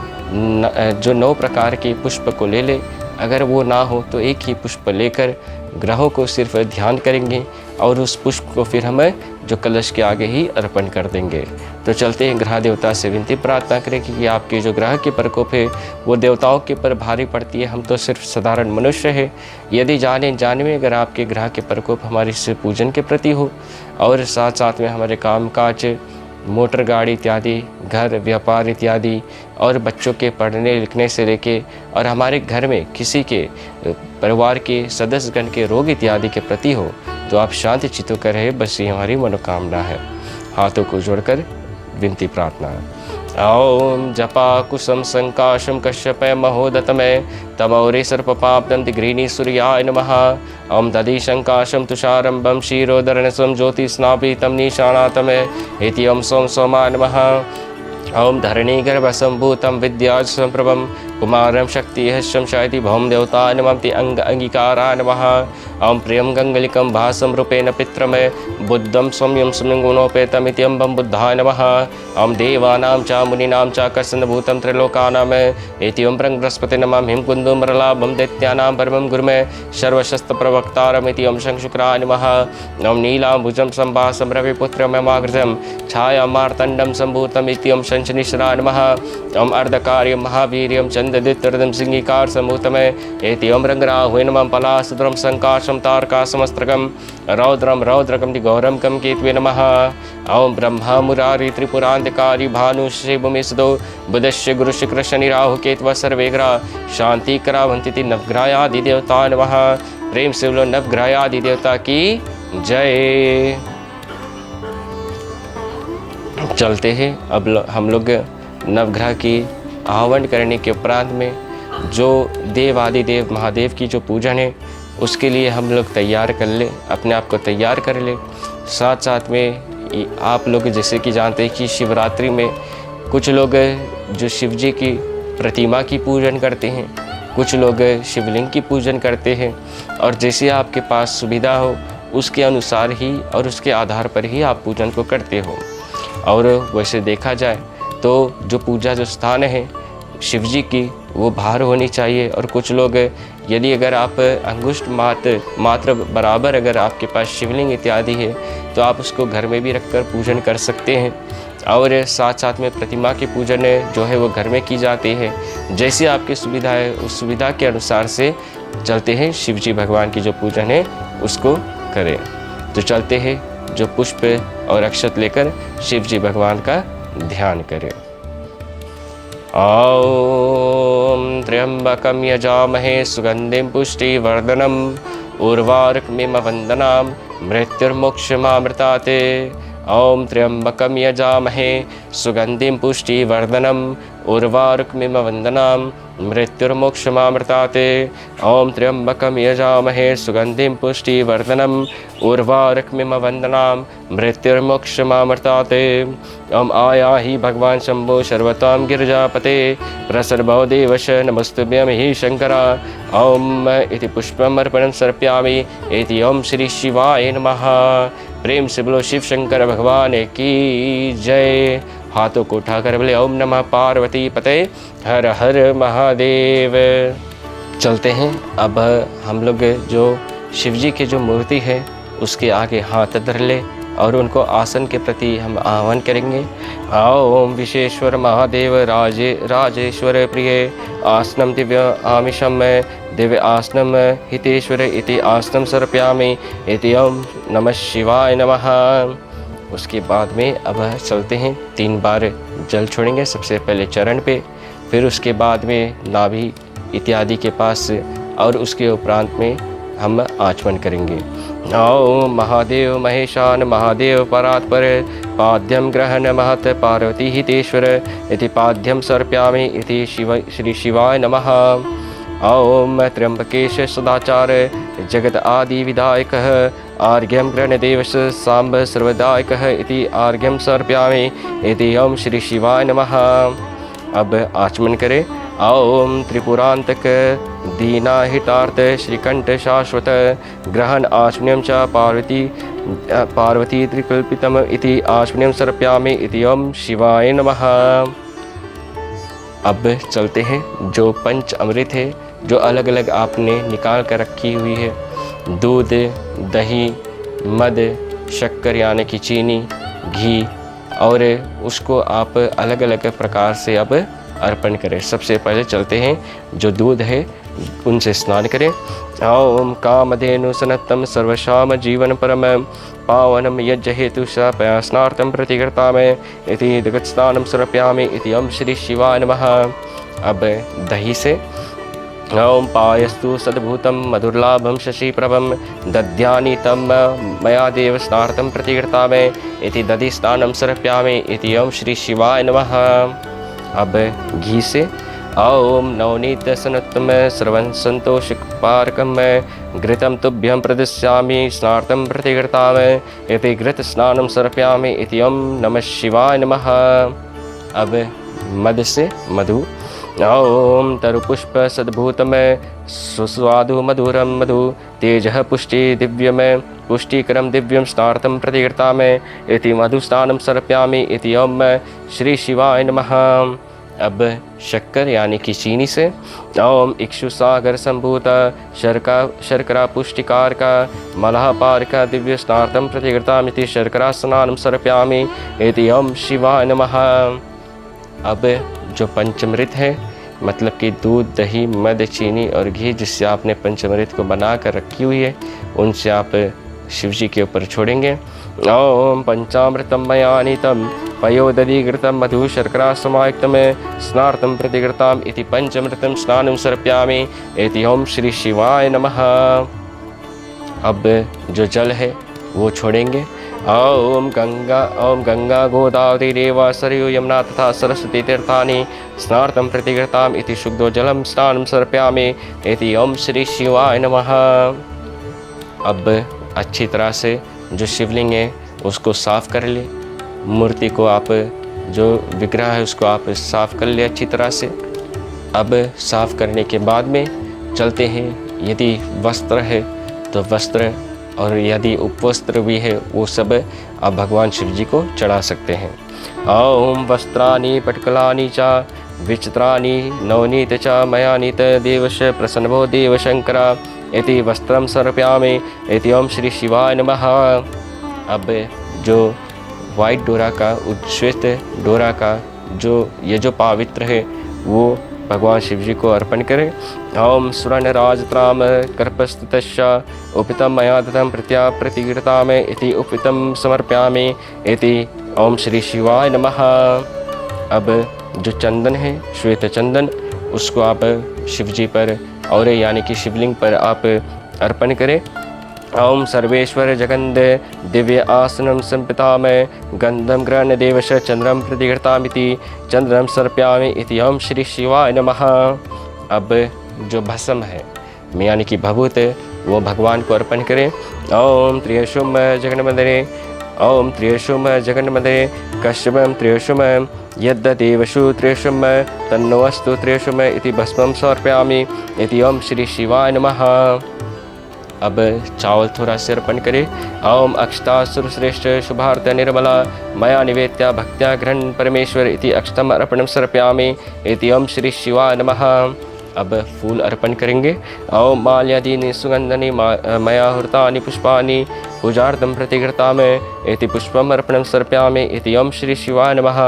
जो 9 प्रकार के पुष्प को ले ले। अगर वो ना हो तो एक ही पुष्प लेकर ग्रहों को सिर्फ ध्यान करेंगे और उस पुष्प को फिर हम जो कलश के आगे ही अर्पण कर देंगे। तो चलते हैं, ग्रह देवता से विनती प्रार्थना करें कि आपके जो ग्रह के प्रकोप है वो देवताओं के ऊपर भारी पड़ती है। हम तो सिर्फ साधारण मनुष्य है। यदि जाने में अगर आपके ग्रह के प्रकोप हमारे इस पूजन के प्रति हो और साथ साथ में हमारे काम काज, मोटर गाड़ी इत्यादि, घर व्यापार इत्यादि और बच्चों के पढ़ने लिखने से लेके और हमारे घर में किसी के परिवार के सदस्यगण के रोग इत्यादि के प्रति हो तो आप शांति चित्त कर रहे, बस ये हमारी मनोकामना है। हाथों को जोड़कर विनती प्रार्थना। ओम जपा कुसुम संकाशम कश्यपय महोदतमय तमौरे सर्पपाप्तं दिग्रीणी सूर्याय नमः। ओम दधि संकाशम तुषारंभम क्षीरोदरणसम ज्योतिस्नापितं निशानातमय इति ओम सोम सोमाय नमः। ओम धरणी गर्भसंभूतं विद्यासंप्रभं कुमारं शक्तिहस्यं शायति भौम देवताय नमः अंगीकाराय नमः। ओम प्रियं गंगलिकं भासं रूपेण पित्रमय बुद्धं सौम्यं गुणोपेतमिति अम्बं बुद्धाय नमः। ओम देवानां च मुनीनां च कर्षणभूतं त्रिलोकानां इति ओम बृहस्पति नमः हिमकुन्दं मरलाभं दैत्यानां परमं गुरुमय सर्वशस्त्रप्रवक्तारमिति ओम शंशुक्राय नमः। ओम नीलाम्बुजं संभासं रविपुत्रममाग्रजं छाया मार्तण्डं सम्भूतम् इति ओम शंशनिश्चराय नमः। ओम अर्धकार्यं महावीर्यं चन्द्रदित्रदं सिंहिकार सम्भूतमय इति ओम रंगराहुवे नमः। पलासुद्रं संकाशं तारकासमस्त्रकं रौद्रं रौद्रकं दिघोरं कं केतवे नमः। ओम ब्रह्मा मुरारी त्रिपुरान्धकारी भानुशिवमेसदो बुधस्य गुरुशुक्र शनि राहु केतवः सर्वे ग्रहा शांतिकरा भवन्ति नवग्रहादि देवता नमः। प्रेम से बोलो नवग्रहादि देवता की जय। चलते हैं अब हम लोग नवग्रह की आह्वान करने के उपरांत में जो देव आदिदेव महादेव की जो पूजन है उसके लिए हम लोग तैयार कर ले, अपने आप को तैयार कर ले। साथ साथ में आप लोग जैसे कि जानते हैं कि शिवरात्रि में कुछ लोग जो शिव जी की प्रतिमा की पूजन करते हैं, कुछ लोग शिवलिंग की पूजन करते हैं, और जैसे आपके पास सुविधा हो उसके अनुसार ही और उसके आधार पर ही आप पूजन को करते हो। और वैसे देखा जाए तो जो पूजा जो स्थान है शिव जी की वो बाहर होनी चाहिए। और कुछ लोग यदि अगर आप अंगुष्ठ मात्र बराबर अगर आपके पास शिवलिंग इत्यादि है तो आप उसको घर में भी रखकर पूजन कर सकते हैं। और साथ साथ में प्रतिमा की पूजन जो है वो घर में की जाती है। जैसी आपकी सुविधा है उस सुविधा के अनुसार से चलते हैं शिव जी भगवान की जो पूजन है उसको करें। तो चलते हैं जो पुष्प और अक्षत लेकर शिव जी भगवान का ध्यान करें। ओम त्र्यंबकं यजामहे सुगंधिं पुष्टिवर्धनम् उर्वारुकमिव वंदनाम् मृत्युर्मोक्षमामृतात्। ओम त्र्यंबकं यजामहे सुगंधिं पुष्टिवर्धनम् उर्वारुकमिव वंदनाम् मृत्युर्मोक्षमामृतात्। ओम त्र्यंबकं यजामहे सुगंधिं पुष्टिवर्धनम् उर्वारुकमिव वंदनाम् मृत्युर्मोक्षमामृतात्। ओम आयाहि भगवान शंभो सर्वतां गिरिजापते प्रसर्वो देवश नमस्तुभ्यं हि शंकरा। ओम इति पुष्पमर्पणं समर्पयामि। इति ओम श्री शिवाय नमः। प्रेम से बोलो शिव शंकर भगवान की जय। हाथों को उठाकर बोले ओम नमः पार्वती पते हर हर महादेव। चलते हैं अब हम लोग जो शिव जी की जो मूर्ति है उसके आगे हाथ धर ले और उनको आसन के प्रति हम आह्वान करेंगे। ओम विश्वेश्वर महादेव राजेश्वर प्रिय आसनम दिव्य आमिषम दिव्य आसनम हितेश्वर इति आसनम समर्पयामि। इति ओम नमः शिवाय नमः। उसके बाद में अब चलते हैं 3 बार जल छोड़ेंगे, सबसे पहले चरण पे, फिर उसके बाद में नाभि इत्यादि के पास, और उसके उपरांत में हम आचमन करेंगे। ओम महादेव महेशान महादेव परात्पर पाद्यम ग्रहण महत पार्वती हितेश्वर इति पाद्यम समर्पयामि। इति श्री शिवाय नमः। ओम त्र्यंबकेश सदाचार जगत आदि विधायकः आर्घ्यं गृह्णदेवश सांब सर्वदायकः इति आर्घ्यं समर्पयामि। इति ओम श्री शिवाय नमः। अब आचमन करें। ओम त्रिपुरांतक दीनाहितार्थ श्रीकंठ शाश्वत ग्रहण आचमनीयं च पार्वती त्रिकल्पितम इति आचमनीयं समर्पयामि। इति ओम शिवाय नमः। अब चलते हैं जो पंच अमृत है जो अलग अलग आपने निकाल कर रखी हुई है, दूध, दही, मद, शक्कर यानी कि चीनी, घी, और उसको आप अलग अलग प्रकार से अब अर्पण करें। सबसे पहले चलते हैं जो दूध है उनसे स्नान करें। ओम कामधेनु सनत्तम सर्वशाम जीवन परम पावनम यज्ञ हेतु स पयास्नार्थम प्रतिकृतामि। इति जगत्स्नानं समर्पयामि। इति ओम श्री शिवाय नमः। अब दही से ओम पायस्तु सद्भूतं मधुर्लाभं शशिप्रभं दद्यानि तं मया देव स्नार्थं प्रतिकृतामि। इति दधि स्नानं समर्पयामि। इति ओम श्री शिवाय नमः। अब घी से ओम नवनीत सनत्तम श्रवण संतोषपारकम घृतं तुभ्यं प्रदस्यामि स्नार्थं प्रतिकृतामि। इति घृत स्नानं समर्पयामि। इति ओम नमः शिवाय नमः। अब मद से मधु ओम तरुपुष्प सद्भूतम सुस्वादु मधुरम मधु तेजः पुष्टि दिव्यम पुष्टिकरम दिव्यम स्नार्थं प्रतिकृतामि। इति मधुस्नानं समर्पयामि। इति ओम श्री शिवाय नमः। अब शक्कर यानी कि चीनी से ओम इक्षुसागर संभूत शर्करा पुष्टिकार का मलहपार का दिव्य स्नार्थं प्रतिकृतामि। इति शर्करा स्नानं समर्पयामि। इति ओम शिवाय नमः। अब जो पंचमृत है मतलब कि दूध, दही, मद, चीनी और घी जिससे आपने पंचमृत को बना कर रखी हुई है उनसे आप शिव जी के ऊपर छोड़ेंगे। ओम पंचामृतम मयानीतम पयोदधिघृतं मधु शर्करा समायुक्तम स्नार्थं प्रतिकृताम्। इति पंचमृतं स्नानं समर्पयामि। इति ओम श्री शिवाय नमः। अब जो जल है वो छोड़ेंगे। ओम गंगा गोदावरी रेवा सरयू यमुना तथा सरस्वती तीर्थानि स्नार्तं प्रतिगृताम् इति शुद्धो जलम स्नानं समर्पयामि इति ओम श्री शिवाय नमः। अब अच्छी तरह से जो शिवलिंग है उसको साफ कर ले, मूर्ति को आप जो विग्रह है उसको आप साफ कर ले अच्छी तरह से। अब साफ करने के बाद में चलते हैं, यदि वस्त्र है तो वस्त्र, और यदि उपवस्त्र भी है वो सब आप भगवान शिव जी को चढ़ा सकते हैं। ओम वस्त्राणि पटकलानि च विचित्राणि नवनीत च मया नीत देवश प्रसन्नो देवशंकरा इति वस्त्रं समर्पयामि इति ओम श्री शिवाय नमः। अब जो वाइट डोरा का, श्वेत डोरा का जो पवित्र है वो भगवान शिव जी को अर्पण करें। ओम सुवर्णराजत्राम कर्पस्तस्य उपितं मया दत्तं प्रतिगृताम् इति उपितं समर्पयामि इति ओम श्री शिवाय नमः। अब जो चंदन है, श्वेत चंदन, उसको आप शिव जी पर और यानी कि शिवलिंग पर आप अर्पण करें। ओम सर्वेश्वर जगन्द दिव्य आसनं संपितामय गंधम ग्रहण देवश चंद्रम प्रतिगृतामिति चंद्रम समर्पयामि इति ओम श्री शिवाय नमः। अब जो भस्म है यानी कि भभूत, वो भगवान को अर्पण करें। ओम त्रियशुम जगन्मदरे ओम त्रियशुम जगन्मदरे कश्यपम त्रियशुम यद्देवशु त्रियशुम तन्नोऽस्तु त्रियशुम इति भस्मं समर्पयामि इति ओम श्री शिवाय नमः। अब चावल थोड़ा से अर्पण करें। ओम अक्षतासुर श्रेष्ठ शुभार्थ निर्मला मया निवेद्या भक्त्या ग्रहण परमेश्वर इति अक्षतम अर्पणम समर्पयामि इति ओम श्री शिवाय नमः। अब फूल अर्पण करेंगे। ओम माल्यादीनि सुगंधनि मया हृतानि पुष्पानि पूजार्थं प्रतिगृतामि इति पुष्पम अर्पणम समर्पयामि इति ओम श्री शिवाय नमः।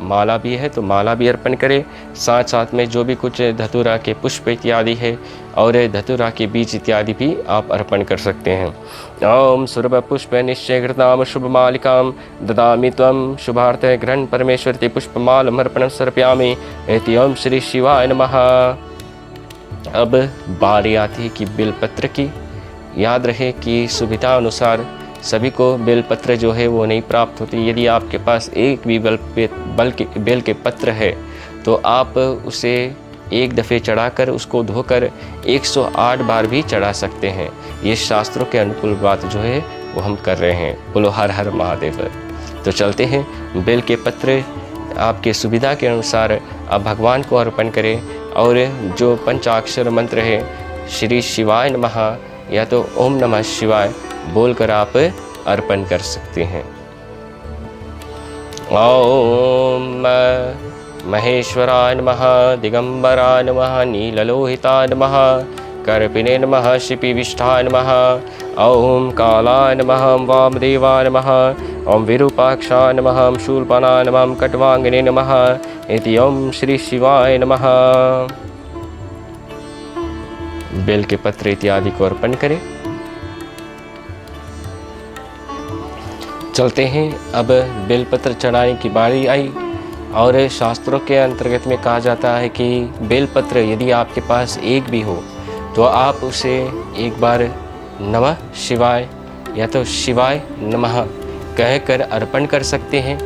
माला भी है तो माला भी अर्पण करें, साथ साथ में जो भी कुछ धतूरा के पुष्प इत्यादि है और धतूरा के बीज इत्यादि भी आप अर्पण कर सकते हैं। ओम सुरभ पुष्प निश्चय घृताम शुभ मालिकाम ददामि त्वं शुभार्थ ग्रहण परमेश्वर ते पुष्पमाल अर्पणम समर्पयामि इति ओम श्री शिवाय नमः। अब बारी आती है कि बेलपत्र की। याद रहे कि सुविधा अनुसार सभी को बेलपत्र जो है वो नहीं प्राप्त होती। यदि आपके पास एक भी बेल के पत्र है तो आप उसे एक दफ़े चढ़ाकर उसको धोकर 108 बार भी चढ़ा सकते हैं। ये शास्त्रों के अनुकूल बात जो है वो हम कर रहे हैं। बोलो हर हर महादेव। तो चलते हैं, बेल के पत्र आपके सुविधा के अनुसार आप भगवान को अर्पण करें और जो पंचाक्षर मंत्र है श्री शिवाय नमः या तो ओम नमः शिवाय बोलकर आप अर्पण कर सकते हैं। ओम महेश्वराय नमः दिगंबराय नमः नीललोहिताय नमः कर्पिणे नमः शिपिविष्ठाय नमः ओम कालाय नमः वामदेवाय नमः ओम विरूपाक्षाय नमः शूलपाणाय नमः कट्वांगिने नमः इति ओम श्री शिवाय नमः। बेल के पत्र इत्यादि को अर्पण करें। चलते हैं, अब बेलपत्र चढ़ाने की बारी आई और शास्त्रों के अंतर्गत में कहा जाता है कि बेलपत्र यदि आपके पास एक भी हो तो आप उसे एक बार नमः शिवाय या तो शिवाय नमः कहकर अर्पण कर सकते हैं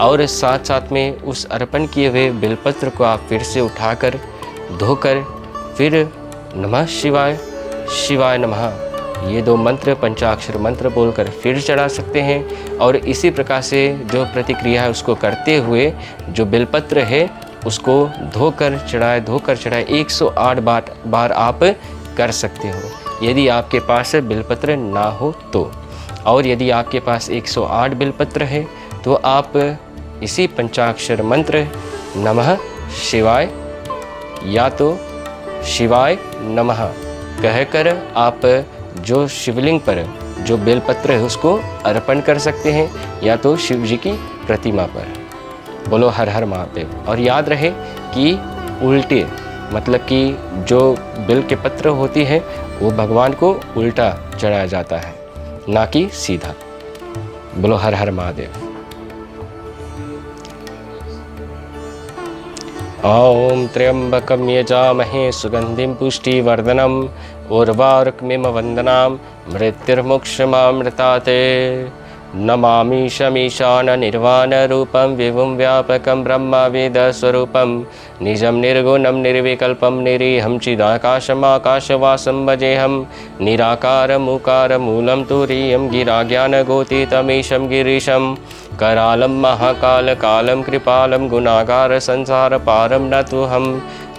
और साथ साथ में उस अर्पण किए हुए बेलपत्र को आप फिर से उठाकर धोकर फिर नमः शिवाय शिवाय नमः ये 2 मंत्र पंचाक्षर मंत्र बोलकर फिर चढ़ा सकते हैं। और इसी प्रकार से जो प्रतिक्रिया है उसको करते हुए जो बेलपत्र है उसको धोकर चढ़ाए 108 बार आप कर सकते हो यदि आपके पास बेलपत्र ना हो तो। और यदि आपके पास 108 बेलपत्र है तो आप इसी पंचाक्षर मंत्र नमः शिवाय या तो शिवाय नमः कहकर आप जो शिवलिंग पर जो बेलपत्र है उसको अर्पण कर सकते हैं या तो शिव जी की प्रतिमा पर। बोलो हर हर महादेव। और याद रहे कि उल्टे मतलब कि जो बेल के पत्र होती है वो भगवान को उल्टा चढ़ाया जाता है ना कि सीधा। बोलो हर हर महादेव। ॐ त्र्यम्बकं यजामहे सुगन्धिं पुष्टिवर्धनम् उर्वारुकमिव वन्दनां मृत्युर्मुक्षमामृतात्। नमामि शमीशान निर्वाणरूपं विभुं व्यापकं ब्रह्मवेदस्वरूपं निजं निर्गुणं निर्विकल्पं निरीहं चिदाकाशमाकाशवासं भजेऽहं निराकारमुकारमूलं तुरीयं गिराज्ञानगोतीतमीशं गिरीशं करालं महाकालकालं कृपालं गुणागार संसारपारं नतोऽहं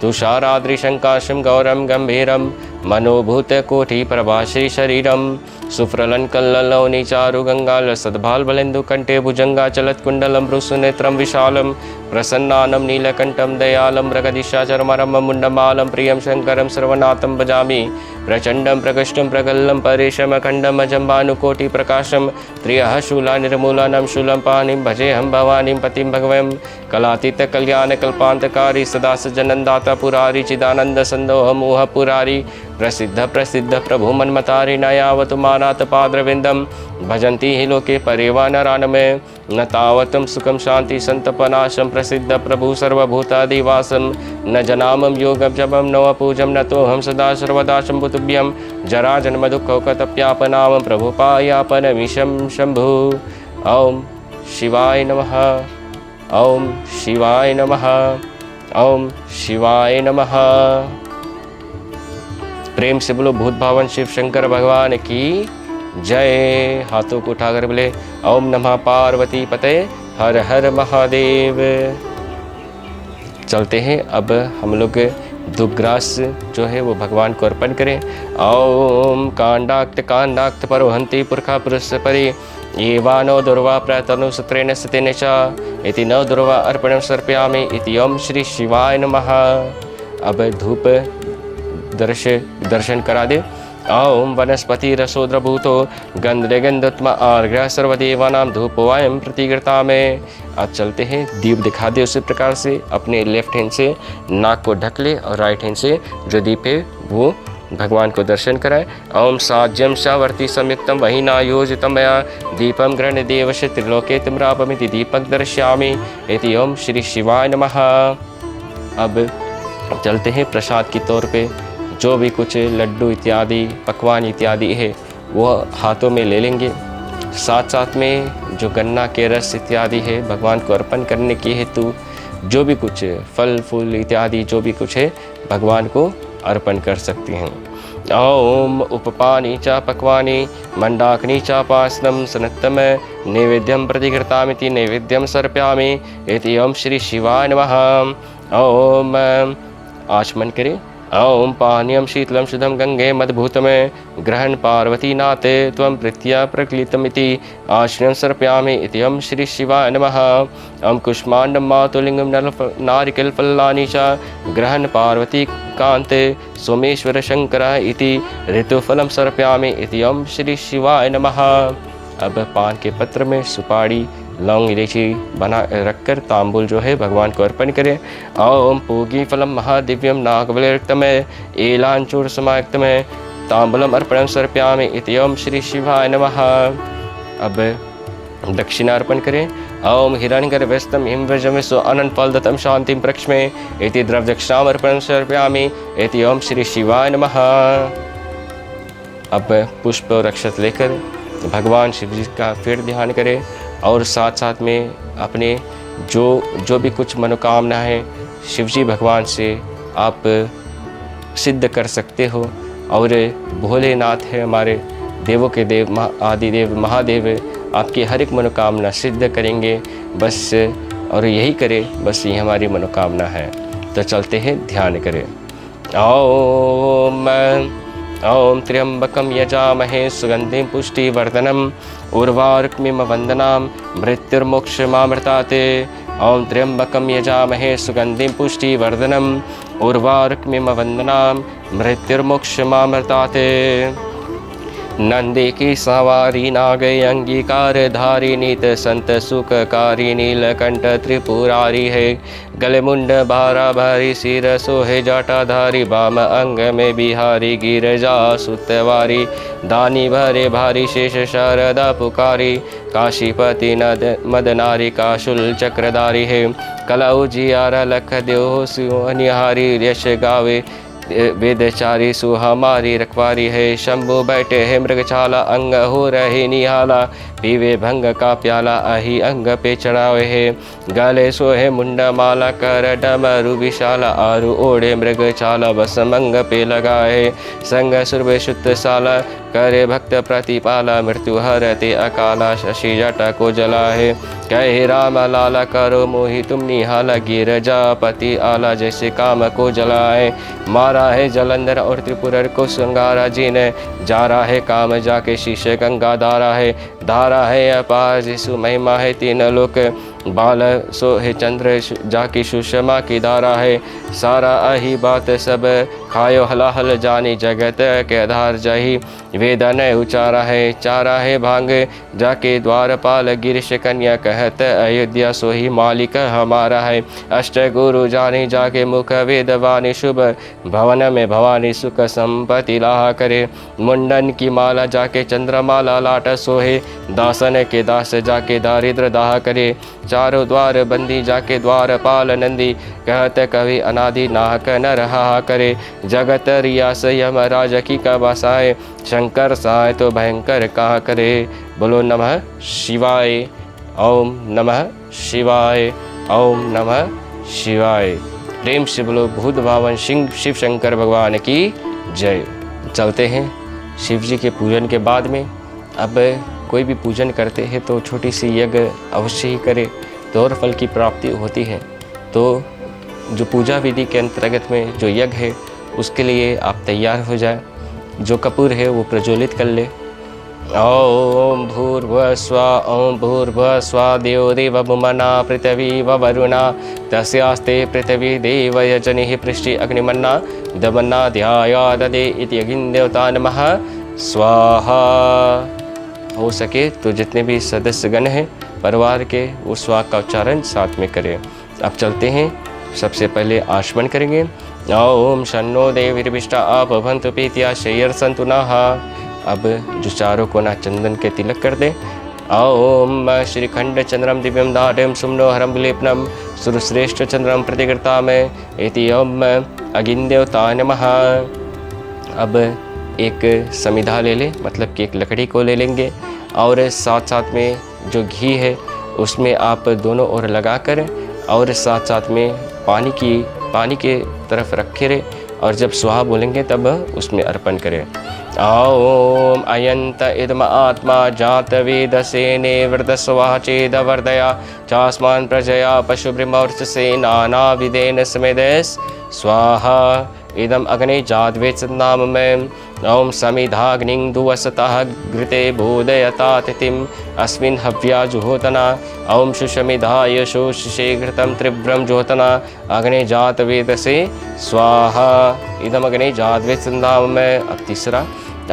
तुषाराद्रिशङ्काशं गौरं गम्भीरं मनोभूतकोटिप्रभाश्री शरीरं सुफ्रलङ्कल्ललौनि चारुगङ्गाल सद्भाल्बलेन्दुकण्ठे भुजङ्गाचलत्कुण्डलं भ्रुसुनेत्रं विशालं प्रसन्नानं नीलकण्ठं दयालं मृगदिशाचर्मरं मुण्डमालं प्रियं शङ्करं सर्वनाथं भजामि प्रचण्डं प्रकृष्टं प्रगल्लं परेशमखण्डम् अजम्बानुकोटिप्रकाशं त्रियः शूलानिर्मूलनं शूलं पाणिं भजेऽहं भवानीं पतिं भगवं कलातीतकल्याणकल्पान्तकारी सदा सज्जनन्दाता पुरारी चिदानन्दसन्दोहमोह पुरारी प्रसिद्ध प्रसिद्ध प्रभु मन्मतारि न यावत् मानात् पाद्रविन्दं भजन्ति हि लोके परिवानरानमे न तावतं सुखं शान्ति सन्तपनाशं प्रसिद्ध प्रभु सर्वभूतादिवासं न जनामं योगं जपं न पूजं न तोऽहं सदा सर्वदा शम्भुतुभ्यं जरा जन्म दुःखौकतप्यापनामं प्रभुपायापनमीशं शम्भु। ॐ शिवाय नमः। ॐ शिवाय नमः। ॐ शिवाय नमः। प्रेम से बोलो भूत भावन शिव शंकर भगवान की जय। हाथों को उठाकर बोले ओम नमः पार्वती पते हर हर महादेव। चलते हैं अब हम लोग दुग्रास जो है वो भगवान को अर्पण करें। ओम कांडाक्त कांडाक्त परोहंती पुरखा पुरुष परि एवानो दुर्वा प्रतनु सत्रेण सतेन च इति न दुर्वा अर्पणं सर्पयामि इति ओम श्री शिवाय नमः। अब धूप दर्शन करा दे। ओम वनस्पति रसोद्रभूतो गंधगंधत्म आर्घ्य सर्वदेवानां धूपवायम प्रतिगृता में। अब चलते हैं दीप दिखा दे उसी प्रकार से अपने लेफ्ट हैंड से नाक को ढक ले और राइट हैंड से जो दीप है वो भगवान को दर्शन कराए। ओम साज्यम सावर्ती संयुक्तम वही नायोजितम मया दीपम ग्रहण देवश त्रिलोके तिम्रापमिति दीपक दर्श्यामि इति ओम श्री शिवाय नमः। अब चलते हैं प्रसाद के तौर पे जो भी कुछ लड्डू इत्यादि पकवान इत्यादि है वो हाथों में ले लेंगे। साथ साथ में जो गन्ना के रस इत्यादि है भगवान को अर्पण करने के हेतु जो भी कुछ फल फूल इत्यादि जो भी कुछ है भगवान को अर्पण कर सकते हैं। ओम उपपानी च पक्वानि मंडाकनी च पासनम सनत्तम नैवेद्यम प्रतिकृतामिति नैवेद्यम सर्पयामि इति ओम श्री शिवाय नमः। ओम आचमन करें। ओम पानीयम शीतलम शुद्धम गंगे मद्भूतमे ग्रहण पार्वतीनाथे त्वं प्रीत्या प्रक्लितमिति आश्रयं सर्पयामि इति ओम श्री शिवाय नमः। ओम कुष्मांडं मातुलिंगं नारिकेलफलानि च ग्रहण पार्वती कांते सोमेश्वर शंकर इति ऋतुफलं सर्पयामि इति ओम श्री शिवाय नमः। अब पान के पत्र में सुपारी लौंग इलायची बना रखकर तांबुल जो है भगवान को अर्पण करें। ओम पूगी फलम महादिव्यम नागवलयक्तमे एलांचूर समायुक्तमे तांबुलम अर्पणं सर्पयामि इति ओम श्री शिवाय नमः। अब दक्षिणा अर्पण करें। ओम हिरण्यगर्भस्थं हिमवज्रमिषु अनंत फलदत्तं शांतिं प्रक्ष्मे इति द्रव्य दक्षिणाम अर्पणं सर्पयामि इति ओम श्री शिवाय नमः। अब पुष्प और अक्षत लेकर भगवान शिव जी का फिर ध्यान करें और साथ साथ में अपने जो भी कुछ मनोकामना है शिव जी भगवान से आप सिद्ध कर सकते हो। और भोलेनाथ है हमारे देवों के देव आदिदेव महादेव आपकी हर एक मनोकामना सिद्ध करेंगे बस। और यही करें बस ये हमारी मनोकामना है। तो चलते हैं ध्यान करें। ओम ओम त्र्यंबकं यजामहे सुगंधिं पुष्टिवर्धनम् उर्वारुकमिव वन्दनां मृत्युर्मोक्षमामृतात्। ओम त्र्यंबकं यजामहे सुगंधिं पुष्टिवर्धनम् उर्वारुकमिव वन्दनां मृत्युर्मोक्षमामृतात्। नंदी की सवारी नागय अंगीकार धारी नीत संत सुखकारी नीलकंठ त्रिपुरारी है। गले मुंड भारा भारी सिर सोहे जटाधारी बाम अंग में बिहारी गिरजा सुतवारी दानी भरे भारी शेष शारदा पुकारी काशीपति नद मदनारी काशुल चक्रधारी है। कला उजियारा लख देव सिंह निहारी यश गावे वेदचारी सुहमारी रखवारी है। शंभु बैठे है मृगछाला अंग हो रहे निहाला पीवे भंग का प्याला अही अंग पे चढ़ावे है। गले सोहे मुंडा माला कर डमरु विशाला आरु ओढ़े मृगछाला बस मंग पे लगाए। संग सुरभ शुद्ध साला करे भक्त प्रतिपाला मृत्यु हरते अकाला शशि जटा को जलाए। कहे राम लाला करो मोहि तुम निहाला गिरजापति आला जैसे काम को जलाए। मारा है जलंधर और त्रिपुर को संगारा जी ने जारा है काम जाके शीश गंगा धारा है। धारा है अपार जिसु महिमा है तीन लोक बाल सो है चंद्र जाकी सुषमा की धारा है। सारा अही बात सब खायो हलाहल जानी जगत के आधार जही वेदन उचारा है। चारा है भांग जाके द्वारपाल गिरीश कन्या कहत अयोध्या सोही मालिक हमारा है। अष्ट गुरु जानी जाके मुख वेद वाणी शुभ भवन में भवानी सुख संपत्ति लाहा करे। मुंडन की माला जाके चंद्रमाला लाट सोहे दासन के दास जाके दारिद्र दाह करे। चारों द्वार बंदी जाके द्वारपाल नंदी कहत कवि अनादि नाहक न रहा करे। जगत रियास यम राज की का बसाए शंकर सहाय तो भयंकर कहा करे। बोलो नमः शिवाय ओम नमः शिवाय ओम नमः शिवाय। प्रेम से बोलो भूत भावन सिंह शिव शंकर भगवान की जय। चलते हैं शिव जी के पूजन के बाद में। अब कोई भी पूजन करते हैं तो छोटी सी यज्ञ अवश्य ही करे तो और फल की प्राप्ति होती है। तो जो पूजा विधि के अंतर्गत में जो यज्ञ है उसके लिए आप तैयार हो जाए। जो कपूर है वो प्रज्वलित कर ले। ओम भूर्भुवः स्वः ओम भूर्भुवः स्वः देवो देवभुवना पृथिवी वरुणा तस्यास्ते पृथिवी देव यजनिः पृष्टि अग्निमन्ना दमन्ना ध्याया ददे इति अग्निदेवता नमः स्वाहा। हो सके तो जितने भी सदस्यगण हैं परिवार के वो स्वाहा का उच्चारण साथ में करें। अब चलते हैं, सबसे पहले आचमन करेंगे। ओम शन्नो देवीर्विष्टा आप भवन्तु प्रीत्या शय्यर्सन्तु नः। अब जो चारों कोना चंदन के तिलक कर दें। ओम श्रीखंड चंद्रम दिव्यम दाढ़ सुमनो हरम विलेपनम सुरश्रेष्ठ चंद्रम प्रतिकृता में इति ओम अग्निदेवता नमः। अब एक समिधा ले लें, मतलब कि एक लकड़ी को ले लेंगे और साथ साथ में जो घी है उसमें आप दोनों ओर लगाकर और साथ साथ में पानी के तरफ रखे रहे और जब स्वाहा बोलेंगे तब उसमें अर्पण करें। ओम अयंत इदम आत्मा जात वेदसेने वृत स्वाहा चेद वर्धया चास्मान प्रजया पशुभ्रमौर्चसे नाना विदेन समेदेश स्वाहा। इदम अग्ने जाद्वेत नाम में ओम समिधाग्निं दुवसतः घृते बोधयता तिथिम अस्मिन् हव्या जुहोतना ओम सुषमिधाय शोषे घृतं त्रिव्रम जोतना अग्ने जात वेदसे स्वाहा। इदम अग्ने जाद्वेत नाम में। अब तीसरा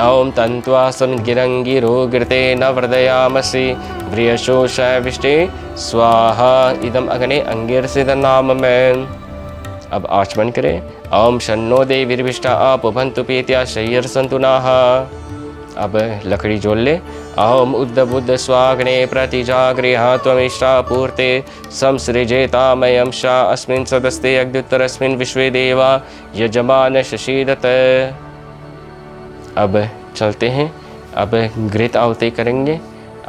ओम तंत्वा समिगिरंगिरो घृते न वर्धयामसि ब्रियशोषविष्टे स्वाहा। इदम अग्ने अंगिरसिद नाम में। अब आचमन करें। ओम शन्नो देवीर्विष्टा आप भवन्तु प्रीत्या शय्यर्सन्तु नः। अब लकड़ी जोड़ ले। ओम उद्बुद्ध स्वाग्ने प्रतिजागृहा त्वमिष्टा पूर्ते संसृजेतामयं शा अस्मिन् सदस्ते अग्नित्तरस्मिन् विश्वे देवा यजमान शशीदत। अब चलते हैं, अब घृत आहुति करेंगे।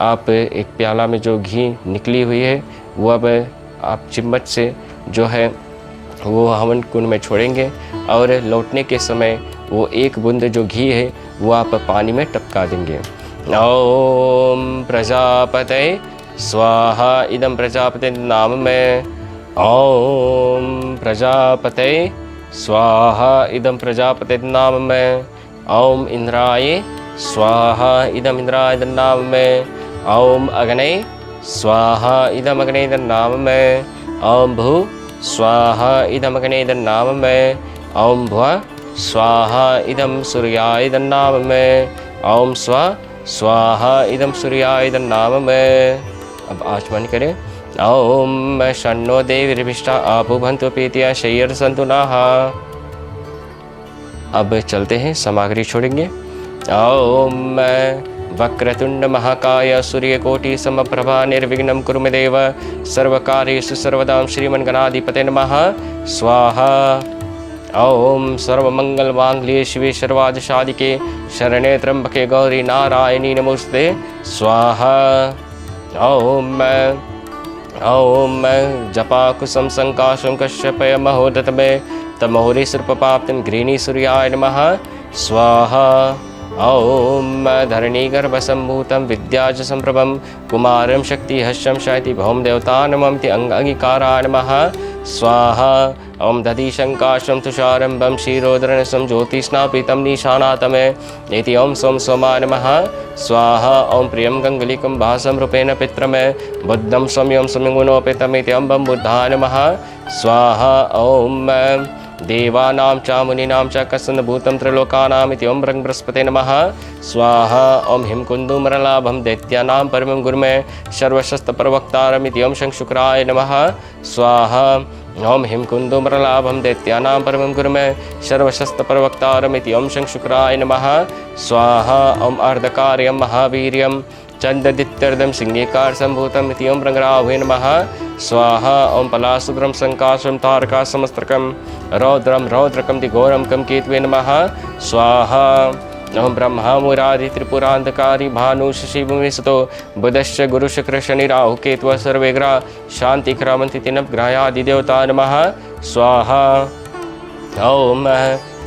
आप एक प्याला में जो घी निकली हुई है वो अब आप चिम्मच से जो है वो हवन कुंड में छोड़ेंगे और लौटने के समय वो एक बूंद जो घी है वो आप पानी में टपका देंगे। ओम प्रजापते स्वाहा। इदम प्रजापते नाम में। ओम प्रजापते स्वाहा। इदम प्रजापते नाम में। ओम इंद्राय स्वाहा। इदम इंद्राय नाम में। ओम अग्ने स्वाहा। इदम अग्ने नाम में। ओम भू स्वाहा। इदम अग्ने नाम में। ओम भुव स्वाहा। इदम सूर्याय नाम में। ओम स्वाहा इदम सूर्याय तन्नामः। अब आचमन करें। ओम शन्नो देवीर्भिष्टा आपो भन्तु प्रीत्या शय्यर्सन्तु नः। अब चलते हैं, सामग्री छोड़ेंगे। ओम वक्रतुंड महाकाय सूर्यकोटि समप्रभा निर्विघ्नं कुरु मे देव सर्वकार्येषु सर्वदा श्रीमन्गणाधिपते नमः। स्वाहा। ओम सर्वमंगलमांगल्ये शिवे सर्वार्धसाधिके शरण्ये त्र्यंबके गौरी नारायणी नमोस्तुते। स्वाहा। ओम जपाकुसुम संकाशं कश्यपय महोदतमे तमोहरि सर्पपाप्तिं गृह्णी सूर्याय नमः। स्वाहा। ओम धरणीगर्भसम्भूतं विद्याज संप्रभं कुमारं शक्तिहर्षं शयति भौम देवता नमन्ति अंगीकाराय नमः। स्वाहा। ओम दधिशंकाशं तुषारंभं क्षीरोदरणसं ज्योतिस्नापितं निशानातमे इति ओम सोम सोमाय नमः। स्वाहा। ओम प्रियं गंगलिकं भासं रूपेण पित्रमे बुद्धं सौम्यं समिगुणोपेतमिति ओम बुद्धाय नमः। स्वाहा। ओम देवानां च मुनीनां च कसन्नभूतं त्रिलोकानामिति ओम बृहस्पते नमः। स्वाहा। ओम हिमकुन्दुमरलाभं दैत्यानां परमं गुरुमे सर्वशस्त्रप्रवक्तारमिति ओम शंशुक्राय नमः। स्वाहा। ओम हिमकुन्दुमरलाभं दैत्यानां परमं गुरुमे सर्वशस्त्रप्रवक्तारमिति ओम शंशुक्राय नमः। स्वाहा। ओम अर्धकार्यं महावीर्यं चंद्रदित्यर्धं सिंहिकार संभूतम् इति ओम रंगराहुवे नमः। स्वाहा। ओम पलाशुभ्रं संकाशं तारकासमस्त्रकं रौद्रं रौद्रकं दिघोरं कं केतवे नमः। स्वाहा। ओम ब्रह्मा मुरारि त्रिपुरांधकारी भानु शशिभूमिसुतो बुधश्च गुरुशुक्र शनि राहु केतवः सर्वे ग्रहा शान्तिकरामन्ति नवग्रहादिदेवता नमः। स्वाहा। ओम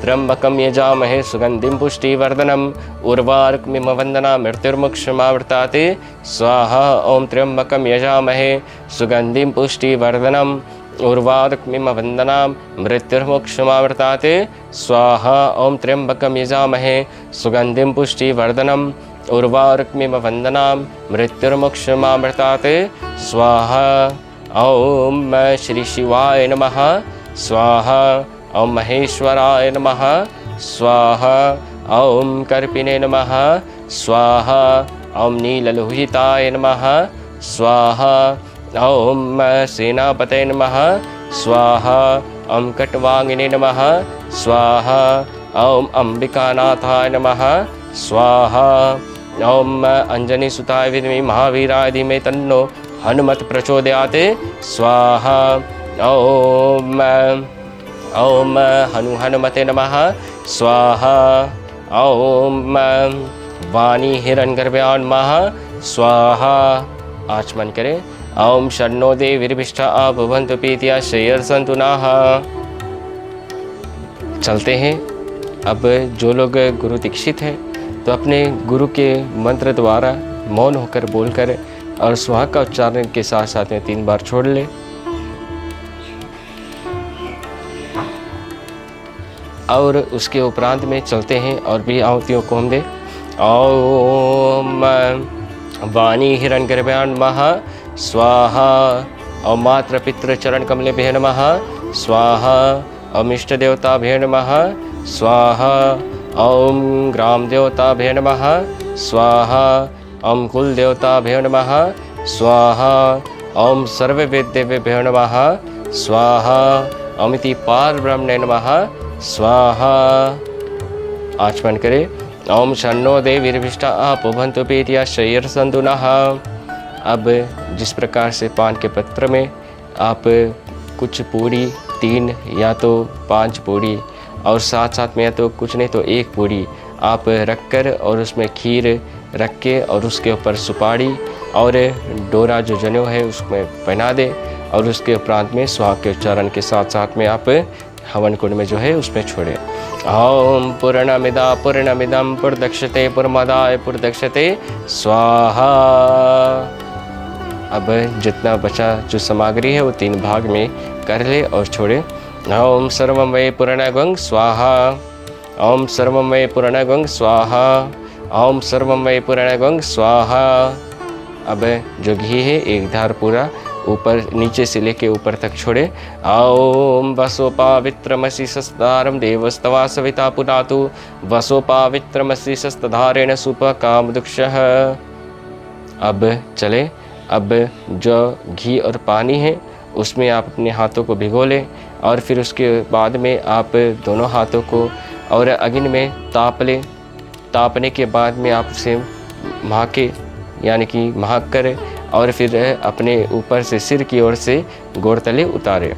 त्र्यंबकं यजामहे सुगंधिं पुष्टिवर्धनम् उर्वारुकमिव वन्दना मृत्युर्मुक्षमावर्ताते। स्वाहा। ओम त्र्यंबकं यजामहे सुगंधिं पुष्टिवर्धनम् उर्वारुकमिव वन्दना मृत्युर्मुक्षमावर्ताते। स्वाहा। ओम त्र्यंबकं यजामहे सुगंधिं पुष्टिवर्धनम् उर्वारुकमिव वन्दना मृत्युर्मुक्षमावर्ताते। स्वाहा। ओम श्री शिवाय नमः। स्वाहा। ओम महेश्वराय नमः। स्वाहा। ओम कर्पिणे नमः। स्वाहा। ओम नीललोहिताय नमः। स्वाहा। ओम सेनापते नमः। स्वाहा। ओम कट्वांगिने नमः। स्वाहा। ओम अंबिकानाथाय नमः। स्वाहा। ओम अंजनीसुताय विद्महे महावीराय धीमहि तन्नो हनुमत् प्रचोदयात्। स्वाहा। ओम हनुमते नमः। स्वाहा। ओम वाणी हिरण्यगर्भाय नमः। स्वाहा। आचमन करें। ओम शन्नो देवीर्भिष्टा आपो भन्तु प्रीत्या शय्यर्सन्तु नः। चलते हैं। अब जो लोग गुरु दीक्षित हैं तो अपने गुरु के मंत्र द्वारा मौन होकर बोलकर और स्वाहा का उच्चारण के साथ साथ में 3 बार छोड़ ले। और उसके उपरांत में चलते हैं और भी आहुतियों को हम दे। ओम वाणी हिरण्यगर्भाय नमः। स्वाहा। ओम मात्र पितृ चरण कमलेभ्यः नमः। स्वाहा। ओम इष्ट देवताभ्यः नमः। स्वाहा। ओम ग्राम देवताभ्यः नमः। स्वाहा। ओम कुल देवताभ्यः नमः। स्वाहा। ओम सर्ववेदेभ्यः नमः। स्वाहा। ओम इति पारब्रह्मणे नमः। स्वाहा। आचमन करें। ओम शन्नो देवीर्भिष्टा आपो भन्तु प्रीत्या शय्यर्सन्तु नः। अब जिस प्रकार से पान के पत्र में आप कुछ पूरी 3 या तो 5 पूरी और साथ साथ में या तो कुछ नहीं तो 1 पूरी आप रखकर और उसमें खीर रख के और उसके ऊपर सुपारी और डोरा जो जनेऊ है उसमें पहना दे और उसके उपरांत में स्वाहा के उच्चारण के साथ साथ में आप हवन कुंड में जो है उसमें छोड़े। ओम पूर्णमिदं पूर्णदक्षते पूर्णमादाय पूर्णदक्षते स्वाहा। अब जितना बचा जो सामग्री है वो 3 भाग में कर ले और छोड़े। ओम सर्वं वै पूर्णगं स्वाहा। ओम सर्वं वै पूर्णगं स्वाहा। ओम सर्वं वै पूर्णगं स्वाहा। अब जो घी है 1 धार पूरा ऊपर नीचे से लेके ऊपर तक छोड़े। ओम वसोपावित्रमसि सस्तारम देवस्तवा सविता पुनातु वसोपावित्रमसि सस्तधारेण सुप कामदुक्षः। अब चले, अब जो घी और पानी है उसमें आप अपने हाथों को भिगो लें और फिर उसके बाद में आप दोनों हाथों को और अग्नि में ताप लें। तापने के बाद में आप उसे महके यानी कि महक कर और फिर अपने ऊपर से सिर की ओर से गोड़ तले उतारे।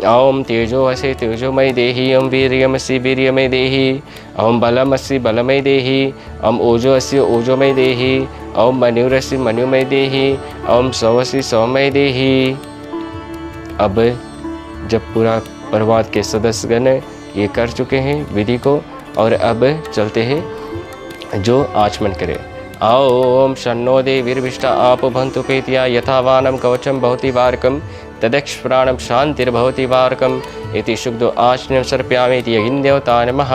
ओम तेजो असे तेजोमय देहि, ओम वीर्यमसि वीर्यमय देहि, ओम बलमसि बलमय देहि, ओम ओजो अस्य ओजोमय देहि, ओम मनुरसि मनुमय देहि, ओम सवसि सौमय देहि। अब जब पूरा परिवार के सदस्यगण ये कर चुके हैं विधि को, और अब चलते हैं जो आचमन करे। ओम शन्नो देवीर्विष्टा आप भवन्तु प्रीत्या यथा वानं कवचं भवति वारकं तदक्ष प्राणं शांतिर्भवति वारकम् इति शुद्धो आचमनं समर्पयामि इति अग्निदेवताय नमः।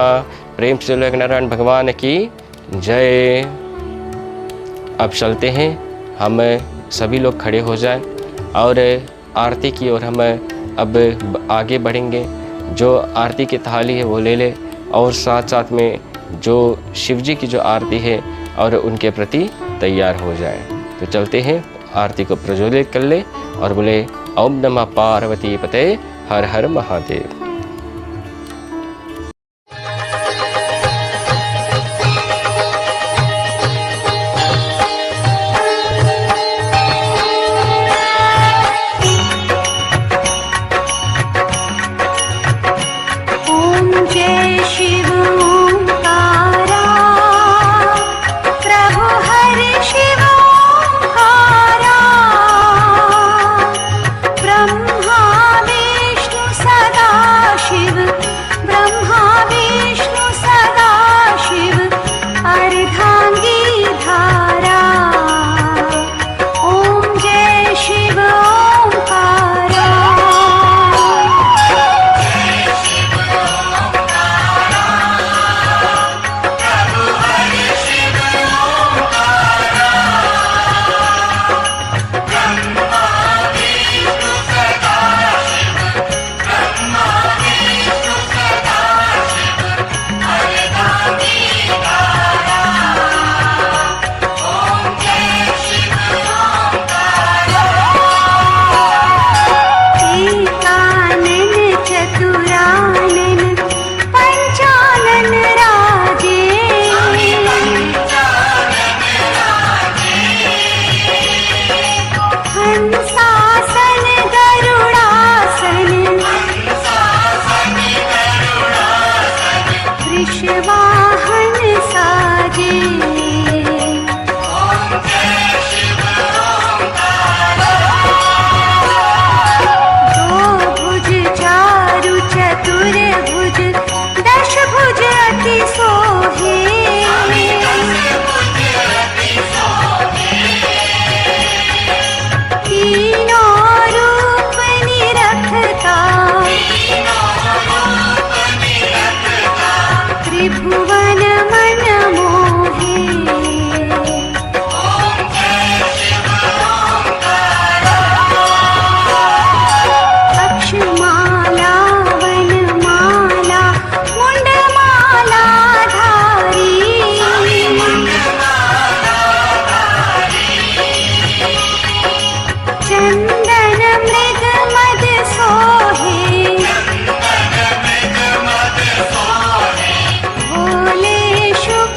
प्रेम से लोग नारायण भगवान की जय। अब चलते हैं, हम सभी लोग खड़े हो जाएं और आरती की ओर हम अब आगे बढ़ेंगे। जो आरती की थाली है वो ले ले और साथ साथ में जो शिव जी की जो आरती है और उनके प्रति तैयार हो जाए। तो चलते हैं, आरती को प्रज्वलित कर ले और बोले ओम नमः पार्वती पते हर हर महादेव। शुभ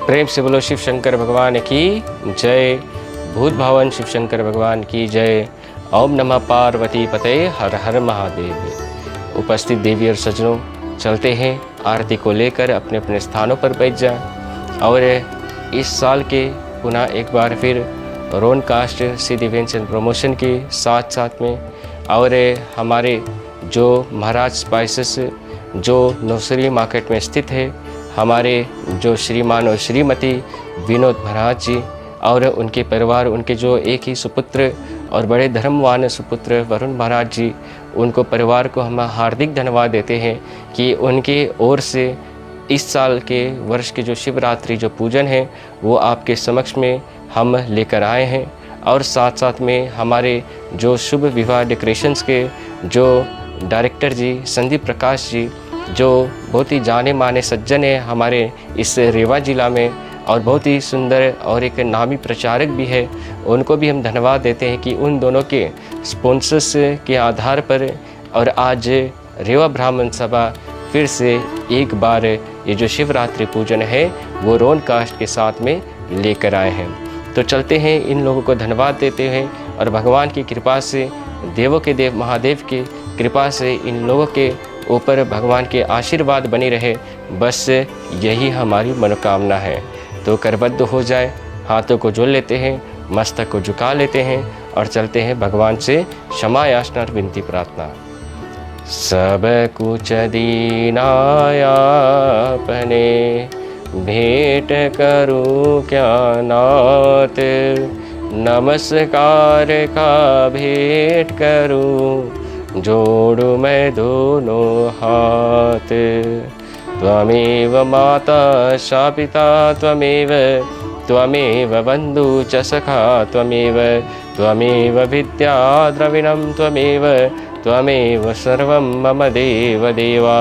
प्रेम से बोलो शिव शंकर भगवान की जय। भूत भावन शिव शंकर भगवान की जय। ओम नमः पार्वती पते हर हर महादेव। उपस्थित देवी और सज्जनों, चलते हैं आरती को लेकर अपने अपने स्थानों पर बैठ जाएं और इस साल के पुनः एक बार फिर रोनकास्ट सिद्ध इवेंट्स एंड प्रमोशन के साथ साथ में और हमारे जो महाराज स्पाइसेस जो नौसरी मार्केट में स्थित है, हमारे जो श्रीमान और श्रीमती विनोद महाराज जी और उनके परिवार, उनके जो एक ही सुपुत्र और बड़े धर्मवान सुपुत्र वरुण महाराज जी, उनको परिवार को हम हार्दिक धन्यवाद देते हैं कि उनके ओर से इस साल के वर्ष के जो शिवरात्रि जो पूजन है वो आपके समक्ष में हम लेकर आए हैं। और साथ साथ में हमारे जो शुभ विवाह डेकोरेशंस के जो डायरेक्टर जी संदीप प्रकाश जी, जो बहुत ही जाने माने सज्जन हैं हमारे इस रेवा ज़िला में और बहुत ही सुंदर और एक नामी प्रचारक भी है, उनको भी हम धन्यवाद देते हैं कि उन दोनों के स्पॉन्सर्स के आधार पर और आज रेवा ब्राह्मण सभा फिर से एक बार ये जो शिवरात्रि पूजन है वो रोनकास्ट के साथ में लेकर आए हैं। तो चलते हैं, इन लोगों को धन्यवाद देते हैं और भगवान की कृपा से, देवों के देव महादेव की कृपा से इन लोगों के ऊपर भगवान के आशीर्वाद बनी रहे, बस यही हमारी मनोकामना है। तो करबद्ध हो जाए, हाथों को जोड़ लेते हैं, मस्तक को झुका लेते हैं और चलते हैं भगवान से क्षमा याचना और विनती प्रार्थना। सब कुछ दीनाया अपने, भेंट करूं क्या नाथ, नमस्कार का भेंट करूं, जोड़ू मैं दोनों हाथ। त्वमेव माता च पिता त्वमेव, त्वमेव बन्धु च सखा त्वमेव, त्वमेव विद्या द्रविणं त्वमेव, त्वमेव सर्वं मम देव देवा।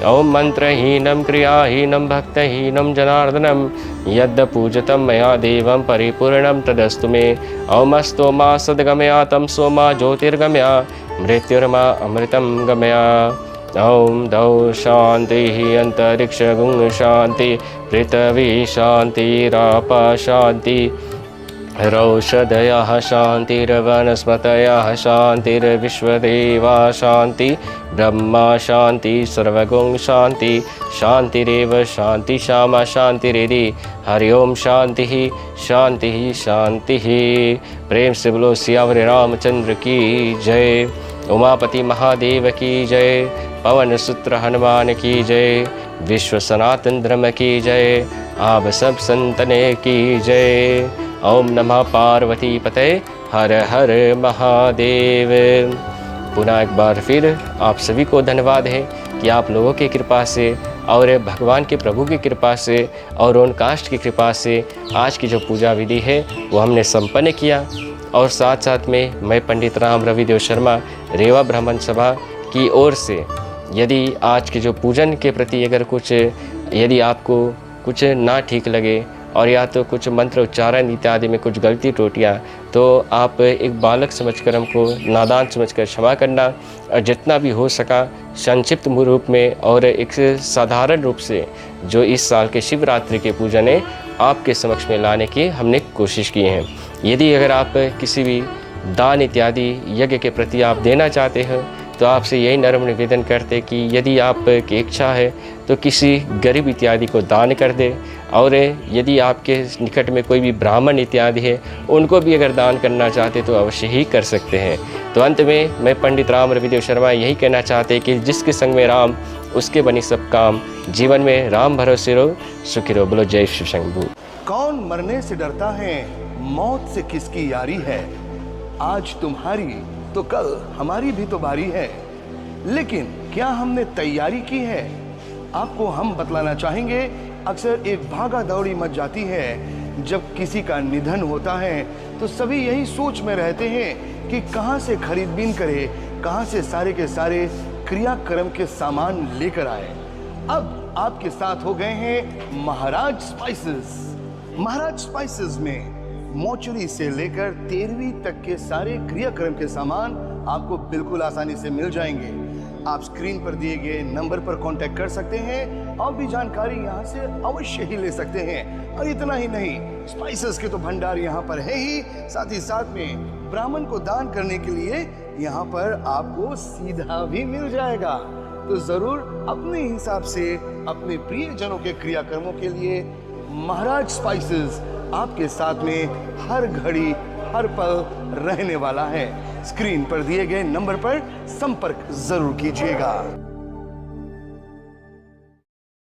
ओम मंत्रहीनं क्रियाहीनं भक्तहीनं जनार्दनं, यद् पूजतं मया देवं परिपूर्णं तदस्तु मे। ओमस्तु मा सद्गमया तमसो मा ज्योतिर्गमया, मृत्युर्मा अमृतं गमया। ओम दौ शान्तिः अन्तरिक्षगुं शान्ति, पृथ्वी शान्तिरापा शान्ति, रौषधयः शान्तिर्वनस्पतयः शान्तिर्विश्वदेवा शान्ति, ब्रह्मा शान्ति सर्वगुं शान्ति, शान्तिरेव शान्ति श्यामा शान्तिरेधि। हरि ओम शान्तिः शान्तिः शान्तिः। प्रेम से बोलो सियावर रामचंद्र की जय। उमापति महादेव की जय। पवन सूत्र हनुमान की जय। विश्व सनातन धर्म की जय। आप सब संतने की जय। ओम नमः पार्वती पते हर हर महादेव। पुनः एक बार फिर आप सभी को धन्यवाद है कि आप लोगों की कृपा से और भगवान के प्रभु की कृपा से और रोनकास्ट की कृपा से आज की जो पूजा विधि है वो हमने संपन्न किया। और साथ साथ में मैं पंडित राम रविदेव शर्मा रेवा ब्राह्मण सभा की ओर से यदि आज के जो पूजन के प्रति अगर कुछ यदि आपको कुछ ना ठीक लगे और या तो कुछ मंत्र उच्चारण इत्यादि में कुछ गलती त्रुटियाँ, तो आप एक बालक समझकर हमको नादान समझकर क्षमा करना और जितना भी हो सका संक्षिप्त रूप में और एक साधारण रूप से जो इस साल के शिवरात्रि के पूजन है आपके समक्ष में लाने की हमने कोशिश की है। यदि अगर आप किसी भी दान इत्यादि यज्ञ के प्रति आप देना चाहते हैं तो आपसे यही नम्र निवेदन करते कि यदि आपकी इच्छा है तो किसी गरीब इत्यादि को दान कर दे, और यदि आपके निकट में कोई भी ब्राह्मण इत्यादि है उनको भी अगर दान करना चाहते तो अवश्य ही कर सकते हैं। तो अंत में मैं पंडित राम रविदेव शर्मा यही कहना चाहते कि जिसके संग में राम उसके बनी सब काम, जीवन में राम भरोसे रहो, सुखी रहो। बोलो जय शिव शंभू। कौन मरने से डरता है, मौत से किसकी यारी है। आज तुम्हारी तो कल हमारी भी तो बारी है, लेकिन क्या हमने तैयारी की है। आपको हम बतलाना चाहेंगे, अक्सर एक भागा दौड़ी मच जाती है। जब किसी का निधन होता है तो सभी यही सोच में रहते हैं कि कहां से खरीदबीन करे, कहां से सारे के सारे क्रियाक्रम के सामान लेकर आए। अब आपके साथ हो गए हैं महाराज स्पाइसेस। महाराज स्पाइसेस में मोचुरी से लेकर 13वीं तक के सारे क्रियाक्रम के सामान आपको बिल्कुल आसानी से मिल जाएंगे। आप स्क्रीन पर दिए गए नंबर पर कांटेक्ट कर सकते हैं और भी जानकारी यहाँ से अवश्य ही ले सकते हैं। और इतना ही नहीं, स्पाइसेस के तो भंडार यहाँ पर है ही, साथ ही साथ में ब्राह्मण को दान करने के लिए यहाँ पर आपको सीधा भी मिल जाएगा। तो जरूर अपने हिसाब से अपने प्रियजनों के क्रियाक्रमों के लिए महाराज स्पाइसेस आपके साथ में हर घड़ी हर पल रहने वाला है। स्क्रीन पर दिए गए नंबर पर संपर्क जरूर कीजिएगा।